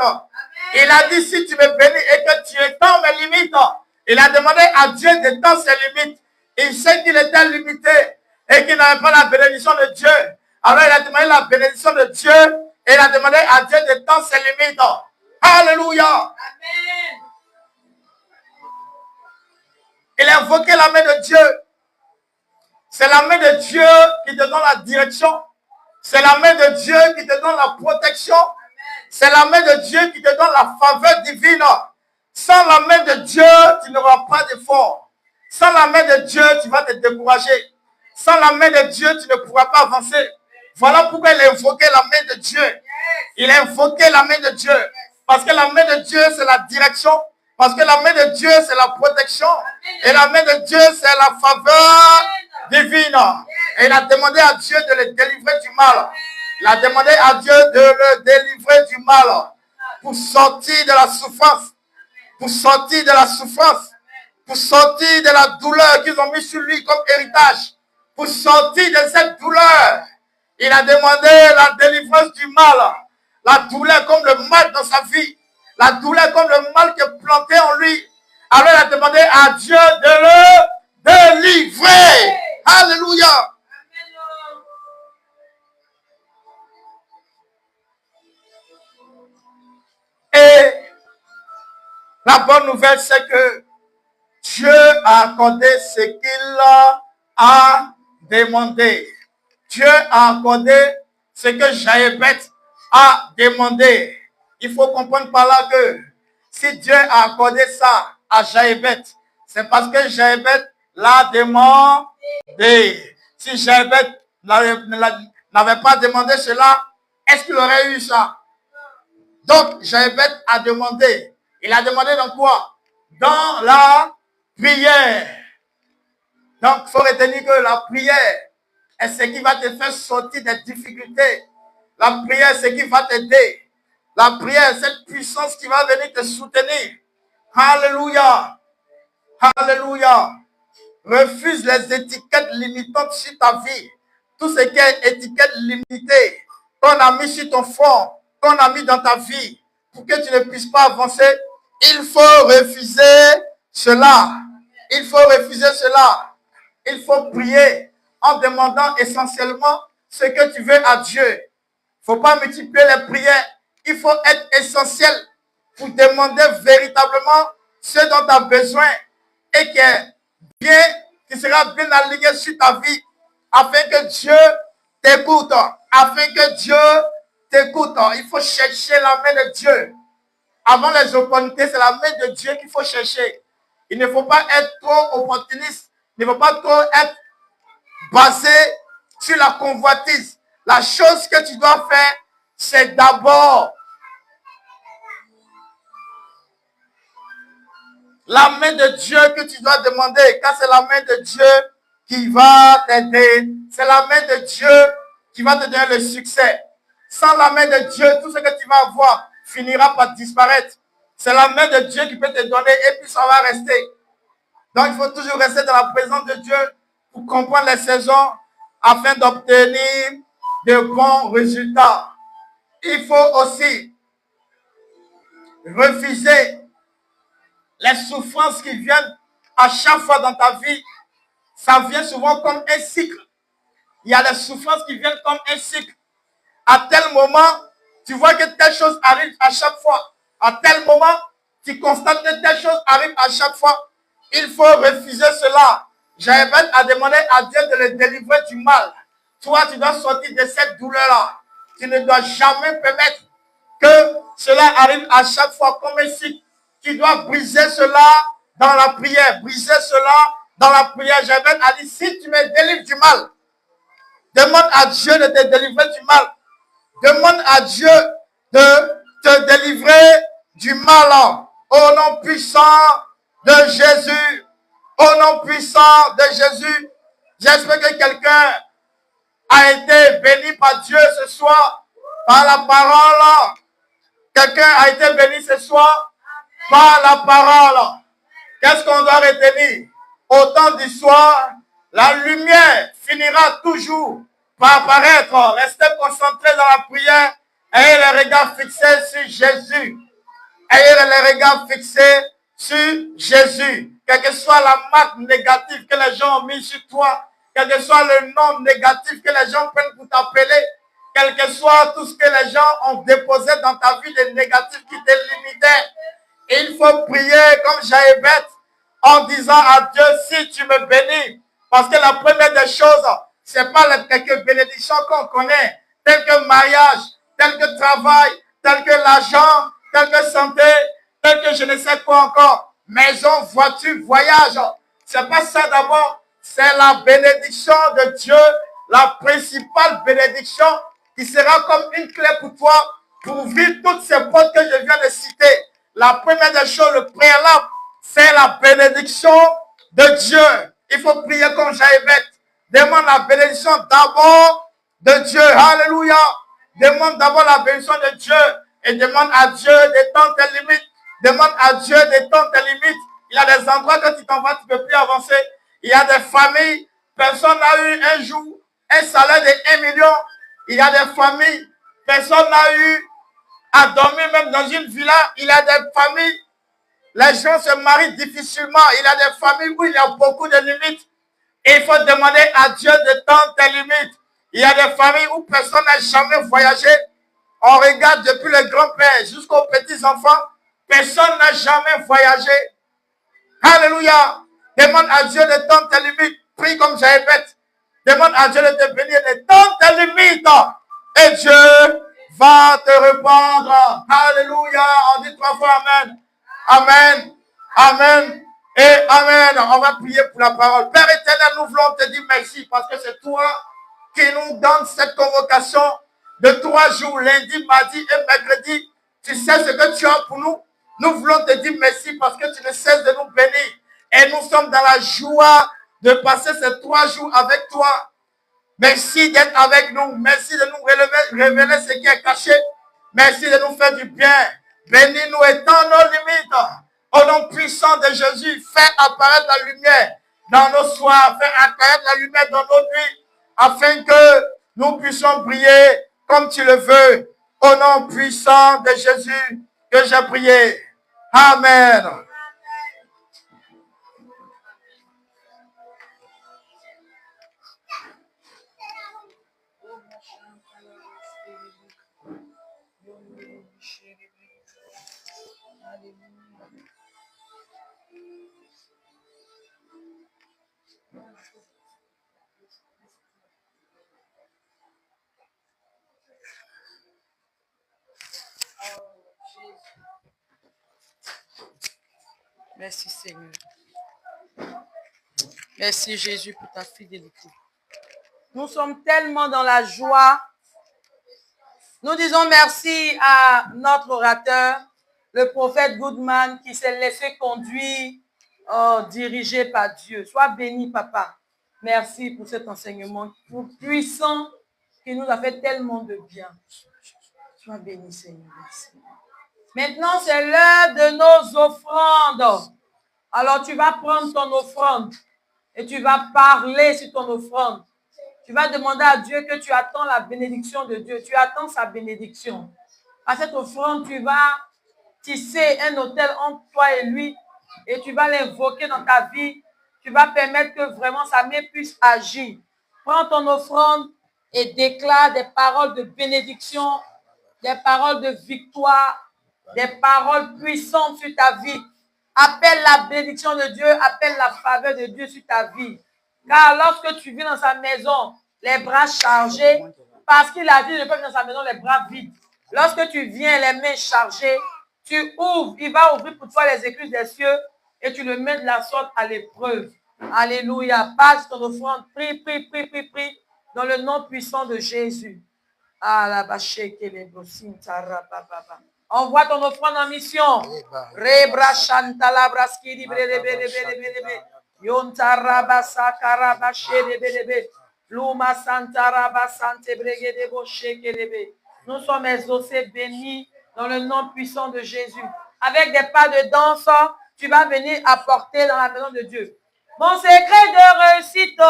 S2: Il a dit, si tu me bénis et que tu étends mes limites, il a demandé à Dieu d'étendre ses limites. Il sait qu'il était limité et qu'il n'avait pas la bénédiction de Dieu. Alors il a demandé la bénédiction de Dieu et il a demandé à Dieu d'étendre ses limites. Alléluia. Amen. Il a invoqué la main de Dieu. C'est la main de Dieu qui te donne la direction. C'est la main de Dieu qui te donne la protection. C'est la main de Dieu qui te donne la faveur divine. Sans la main de Dieu, tu n'auras pas d'effort. Sans la main de Dieu, tu vas te décourager. Sans la main de Dieu, tu ne pourras pas avancer. Voilà pourquoi il a invoqué la main de Dieu. Il a invoqué la main de Dieu. Parce que la main de Dieu, c'est la direction. Parce que la main de Dieu, c'est la protection. Et la main de Dieu, c'est la faveur divine. Et il a demandé à Dieu de le délivrer du mal. Il a demandé à Dieu de le délivrer du mal. Pour sortir de la souffrance. Pour sortir de la souffrance. Pour sortir de la douleur qu'ils ont mis sur lui comme héritage. Pour sortir de cette douleur. Il a demandé la délivrance du mal. La douleur comme le mal dans sa vie. La douleur comme le mal qui est planté en lui. Alors il a demandé à Dieu de le délivrer. Alléluia. Et la bonne nouvelle, c'est que Dieu a accordé ce qu'il a demandé. Dieu a accordé ce que Jaébet a demandé. Il faut comprendre par là que si Dieu a accordé ça à Jaébet, c'est parce que Jaébet l'a demandé. Si Jaébet n'avait pas demandé cela, est-ce qu'il aurait eu ça? Donc, Jaébet a demandé. Il a demandé dans quoi? Dans la prière. Donc, il faut retenir que la prière est ce qui va te faire sortir des difficultés. La prière, c'est ce qui va t'aider. La prière, cette puissance qui va venir te soutenir. Alléluia. Alléluia. Refuse les étiquettes limitantes sur ta vie. Tout ce qui est étiquette limitée, qu'on a mis sur ton front, qu'on a mis dans ta vie, pour que tu ne puisses pas avancer, il faut refuser cela. Il faut refuser cela. Il faut prier en demandant essentiellement ce que tu veux à Dieu. Il ne faut pas multiplier les prières. Il faut être essentiel pour demander véritablement ce dont tu as besoin et qui sera bien aligné sur ta vie afin que Dieu t'écoute. Afin que Dieu t'écoute. Il faut chercher la main de Dieu. Avant les opportunités, c'est la main de Dieu qu'il faut chercher. Il ne faut pas être trop opportuniste. Il ne faut pas trop être basé sur la convoitise. La chose que tu dois faire, c'est d'abord la main de Dieu que tu dois demander. Car c'est la main de Dieu qui va t'aider. C'est la main de Dieu qui va te donner le succès. Sans la main de Dieu, tout ce que tu vas avoir finira par disparaître. C'est la main de Dieu qui peut te donner et puis ça va rester. Donc il faut toujours rester dans la présence de Dieu pour comprendre les saisons afin d'obtenir de bons résultats. Il faut aussi refuser les souffrances qui viennent à chaque fois dans ta vie. Ça vient souvent comme un cycle. Il y a des souffrances qui viennent comme un cycle. À tel moment, tu vois que telle chose arrive à chaque fois. À tel moment, tu constates que telle chose arrive à chaque fois. Il faut refuser cela. Jaébet a demandé à Dieu de le délivrer du mal. Toi, tu dois sortir de cette douleur-là. Tu ne dois jamais permettre que cela arrive à chaque fois comme un cycle. Tu dois briser cela dans la prière. Briser cela dans la prière. Jaébet a dit, si tu me délivres du mal, demande à Dieu de te délivrer du mal. Demande à Dieu de te délivrer du mal. Au nom puissant de Jésus. Au nom puissant de Jésus. J'espère que quelqu'un a été béni par Dieu ce soir, par la parole. Quelqu'un a été béni ce soir par la parole. Qu'est-ce qu'on doit retenir? Au temps du soir, la lumière finira toujours par apparaître. Restez concentrés dans la prière. Ayez les regards fixés sur Jésus. Ayez les regards fixés sur Jésus. Quelle que soit la marque négative que les gens ont mis sur toi, quel que soit le nom négatif que les gens prennent pour t'appeler, quel que soit tout ce que les gens ont déposé dans ta vie, les négatifs qui te limitaient, il faut prier comme Jaébet en disant à Dieu, si tu me bénis, parce que la première des choses, c'est pas les quelques bénédictions qu'on connaît, telles que mariage, telles que travail, telles que l'argent, telles que santé, telles que je ne sais quoi encore, maison, voiture, voyage. C'est pas ça d'abord, c'est la bénédiction de Dieu, la principale bénédiction qui sera comme une clé pour toi pour vivre toutes ces portes que je viens de citer. La première des choses, le préalable, c'est la bénédiction de Dieu. Il faut prier comme Jaébet. Demande la bénédiction d'abord de Dieu. Alléluia. Demande d'abord la bénédiction de Dieu et demande à Dieu d'étendre tes limites. Demande à Dieu d'étendre tes limites. Il y a des endroits que tu t'en vas, tu ne peux plus avancer. Il y a des familles, personne n'a eu un jour un salaire de 1 million. Il y a des familles, personne n'a eu à dormir même dans une villa. Il y a des familles, les gens se marient difficilement. Il y a des familles où il y a beaucoup de limites. Et il faut demander à Dieu de tendre tes limites. Il y a des familles où personne n'a jamais voyagé. On regarde depuis le grand-père jusqu'aux petits-enfants. Personne n'a jamais voyagé. Alléluia. Demande à Dieu de tendre tes limites. Prie comme Jaébet. Demande à Dieu de te bénir, de tendre tes limites. Et Dieu va te répondre. Alléluia. On dit 3 fois Amen. Amen. Amen. Et Amen. On va prier pour la parole. Père éternel, nous voulons te dire merci parce que c'est toi qui nous donne cette convocation de 3 jours, lundi, mardi et mercredi. Tu sais ce que tu as pour nous. Nous voulons te dire merci parce que tu ne cesses de nous bénir. Et nous sommes dans la joie de passer ces 3 jours avec toi. Merci d'être avec nous. Merci de nous révéler ce qui est caché. Merci de nous faire du bien. Bénis-nous et tends nos limites. Au nom puissant de Jésus, fais apparaître la lumière dans nos soirs. Fais apparaître la lumière dans nos nuits. Afin que nous puissions briller comme tu le veux. Au nom puissant de Jésus que j'ai prié. Amen.
S1: Merci Seigneur. Merci Jésus pour ta fidélité. Nous sommes tellement dans la joie. Nous disons merci à notre orateur, le prophète Goodman, qui s'est laissé conduire, dirigé par Dieu. Sois béni, papa. Merci pour cet enseignement puissant qui nous a fait tellement de bien. Sois béni, Seigneur. Merci. Maintenant, c'est l'heure de nos offrandes. Alors, tu vas prendre ton offrande et tu vas parler sur ton offrande. Tu vas demander à Dieu que tu attends la bénédiction de Dieu. Tu attends sa bénédiction. À cette offrande, tu vas tisser un autel entre toi et lui et tu vas l'invoquer dans ta vie. Tu vas permettre que vraiment sa main puisse agir. Prends ton offrande et déclare des paroles de bénédiction, des paroles de victoire, des paroles puissantes sur ta vie. Appelle la bénédiction de Dieu, appelle la faveur de Dieu sur ta vie. Car lorsque tu viens dans sa maison, les bras chargés, parce qu'il a dit de ne pas venir dans sa maison les bras vides. Lorsque tu viens les mains chargées, tu ouvres, il va ouvrir pour toi les écluses des cieux et tu le mets de la sorte à l'épreuve. Alléluia. Passe ton offrande, prie, prie, prie, prie, prie, dans le nom puissant de Jésus. Envoie ton offrande en mission. Rebra Shantala Braskiri Brebe. Yontara Sakara Bashebe. Luma Santara Basante Bregedebo Shekelebe. Nous sommes exaucés, bénis dans le nom puissant de Jésus. Avec des pas de danse, tu vas venir apporter dans la maison de Dieu. Mon secret de réussite,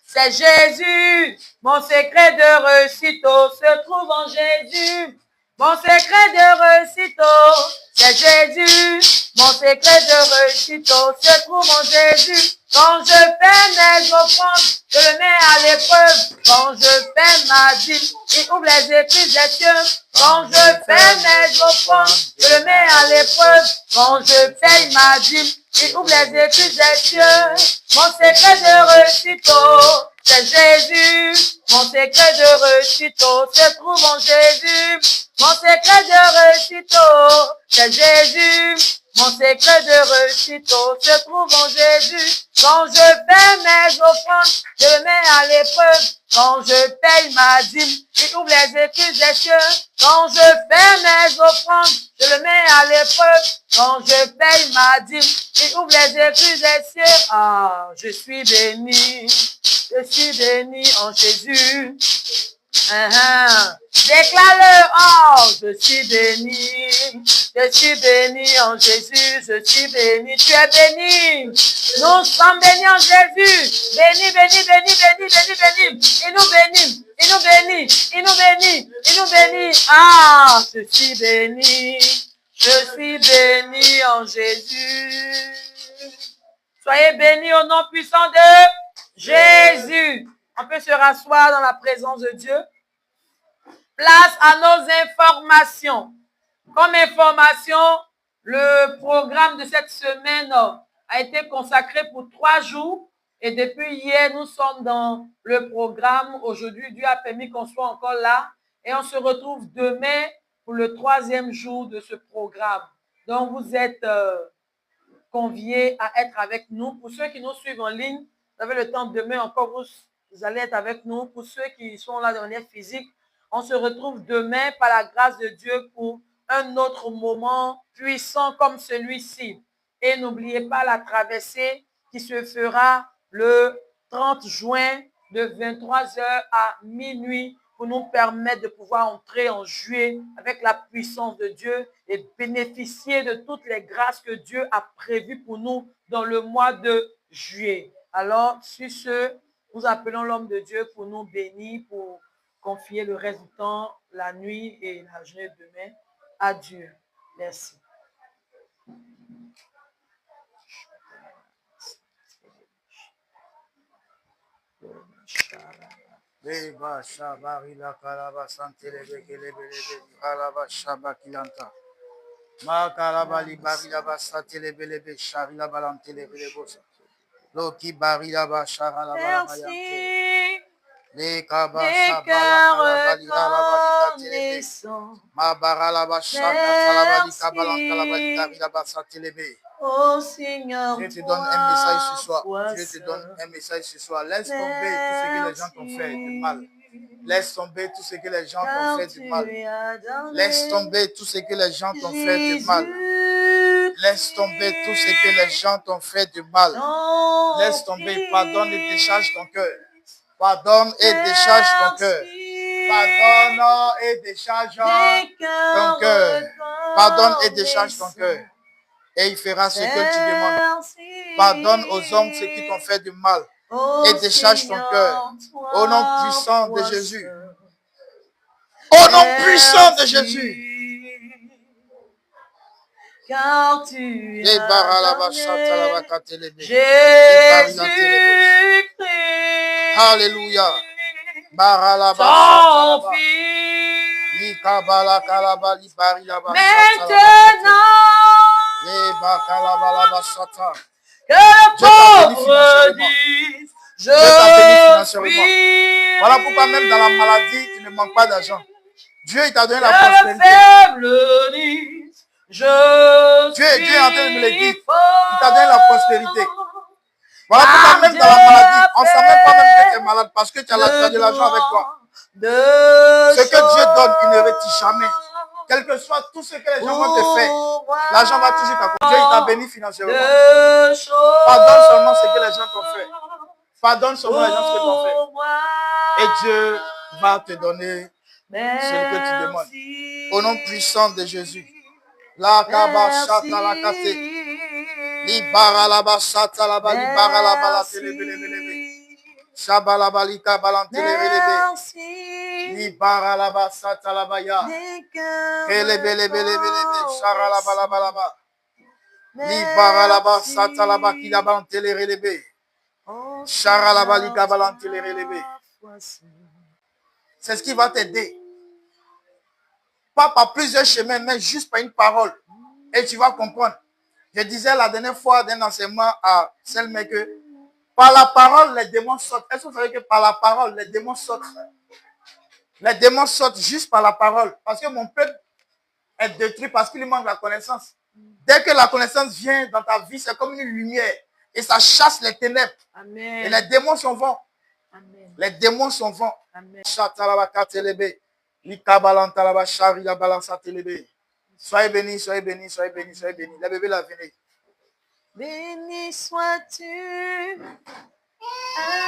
S1: c'est Jésus. Mon secret de réussite se trouve en Jésus. Mon secret de réussite, c'est Jésus. Mon secret de réussite se trouve en Jésus. Quand je fais mes offrandes, je le mets à l'épreuve. Quand je fais ma dîme, il ouvre les écrits des cieux. Quand je fais mes offrandes, je le mets à l'épreuve. Quand je paye ma dîme, il ouvre les écrits des cieux. Mon secret de réussite, c'est Jésus. Mon secret de réussite se trouve en Jésus. Mon secret de réussite, c'est Jésus. Mon secret de réussite se trouve en Jésus. Quand je fais mes offrandes, je le mets à l'épreuve. Quand je paye ma dîme, il ouvre les écrits des cieux. Quand je fais mes offrandes, je le mets à l'épreuve. Quand je paye ma dîme, il ouvre les écrits des cieux. Ah, je suis béni. Je suis béni en Jésus. Déclare-le, oh, je suis béni. Je suis béni en Jésus. Je suis béni. Tu es béni. Nous sommes bénis en Jésus. Béni, béni, béni, béni, béni, béni. Il nous bénit. Il nous bénit. Il nous bénit. Il nous bénit. Ah, je suis béni. Je suis béni en Jésus. Soyez bénis au nom puissant de Jésus. On peut se rasseoir dans la présence de Dieu. Place à nos informations. Comme information, le programme de cette semaine a été consacré pour 3 jours. Et depuis hier, nous sommes dans le programme. Aujourd'hui, Dieu a permis qu'on soit encore là. Et on se retrouve demain pour le 3e jour de ce programme. Donc, vous êtes conviés à être avec nous. Pour ceux qui nous suivent en ligne, vous avez le temps demain encore, vous allez être avec nous. Pour ceux qui sont là de manière physique, on se retrouve demain par la grâce de Dieu pour un autre moment puissant comme celui-ci. Et n'oubliez pas la traversée qui se fera le 30 juin de 23h à minuit pour nous permettre de pouvoir entrer en juillet avec la puissance de Dieu et bénéficier de toutes les grâces que Dieu a prévues pour nous dans le mois de juillet. Alors, sur ce, nous appelons l'homme de Dieu pour nous bénir, pour confier le reste du temps, la nuit et la journée de demain à Dieu. Merci.
S3: Beba shabari la kalaba santele bekele belebe kalaba shabakilanta ma kalaba li bari la basatele belebe shari la balantele belebosa loki bari la ba shara la balayante le kaba shabala bali la bali ma bara la ba shaka la bali kabalanta la bali bari la basatele be.
S1: Oh Seigneur,
S3: Dieu te donne un message ce soir. Dieu te donne un message ce soir. Laisse tomber tout ce que les gens t'ont fait de mal. Laisse tomber tout ce que les gens t'ont fait de mal. Laisse tomber tout ce que les gens t'ont fait de mal. Laisse tomber tout ce que les gens t'ont fait de mal. Laisse tomber, pardonne et décharge ton cœur. Pardonne et décharge ton cœur. Pardonne et décharge ton cœur. Pardonne et décharge ton cœur. Et il fera ce que tu demandes. Pardonne aux hommes ceux qui t'ont fait du mal. Et décharge ton cœur. Au nom puissant de Jésus. Au nom puissant de Jésus.
S1: Car tu
S3: es
S1: Jésus-Christ.
S3: Alléluia.
S1: Maintenant. Que le pauvre dise, je suis.
S3: Voilà pourquoi même dans la maladie, tu ne manques pas d'argent. Dieu, il t'a donné la
S1: prospérité.
S3: Dieu est en train de me le dire. Il t'a donné la prospérité. Voilà pourquoi même dans la maladie, on ne sait même pas même que tu es malade parce que tu as de l'argent avec toi. Ce que Dieu donne, il ne retire jamais. Quel que soit tout ce que les gens vont te faire, l'argent va toujours t'accompagner. Dieu t'a béni financièrement. Pardonne seulement ce que les gens t'ont fait. Pardonne seulement les gens ce que t'ont fait. Et Dieu va te donner ce que tu demandes. Au nom puissant de Jésus. La kaba shata la kate. Libara la ba shata la ba libara la ba la telebelebelebe. Shabala balika balantelebelebe. Libara la ba shata la ba ya. Kelebelebelebelebe. Shara la ba la ba la ba. Libara la ba shata la ba ki la balantelebelebe. Shara la balika balantelebelebe. C'est ce qui va t'aider. Pas par plusieurs chemins, mais juste par une parole. Et tu vas comprendre. Je disais la dernière fois d'un enseignement à Selme que par la parole, les démons sortent. Est-ce que vous savez que par la parole, les démons sortent? Les démons sortent juste par la parole. Parce que mon peuple est détruit parce qu'il manque la connaissance. Dès que la connaissance vient dans ta vie, c'est comme une lumière. Et ça chasse les ténèbres.
S1: Amen.
S3: Et les démons s'en vont.
S1: Amen.
S3: Les démons s'en vont.
S1: Amen.
S3: Soyez bénis, soyez bénis, soyez bénis, soyez bénis. La bébé la venez.
S1: Béni sois-tu,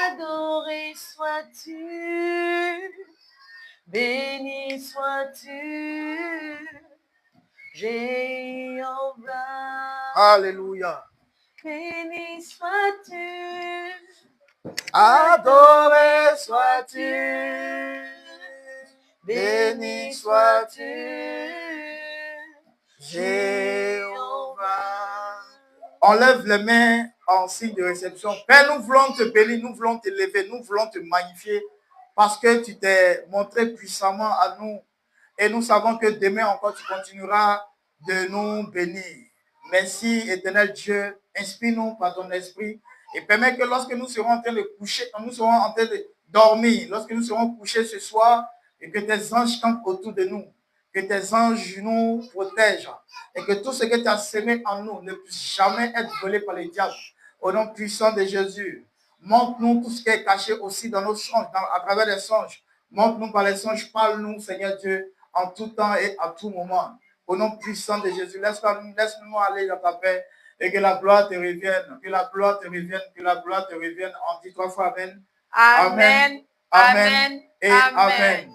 S1: adoré sois-tu, béni sois-tu, Jéhovah.
S3: Alléluia.
S1: Béni sois-tu,
S3: Adoré sois-tu, béni sois-tu, Jéhovah. On lève les mains en signe de réception. Père, nous voulons te bénir, nous voulons te lever, nous voulons te magnifier parce que tu t'es montré puissamment à nous. Et nous savons que demain encore, tu continueras de nous bénir. Merci, éternel Dieu. Inspire-nous par ton esprit et permets que lorsque nous serons en train de coucher, quand nous serons en train de dormir, lorsque nous serons couchés ce soir, et que tes anges campent autour de nous, que tes anges nous protègent et que tout ce que tu as semé en nous ne puisse jamais être volé par les diables. Au nom puissant de Jésus, montre-nous tout ce qui est caché aussi dans nos songes, à travers les songes. Montre-nous par les songes, parle-nous, Seigneur Dieu, en tout temps et à tout moment. Au nom puissant de Jésus, laisse-nous aller dans ta paix et que la gloire te revienne, que la gloire te revienne, que la gloire te revienne. On dit 3 fois Amen.
S1: Amen.
S3: Amen. Amen. Et Amen.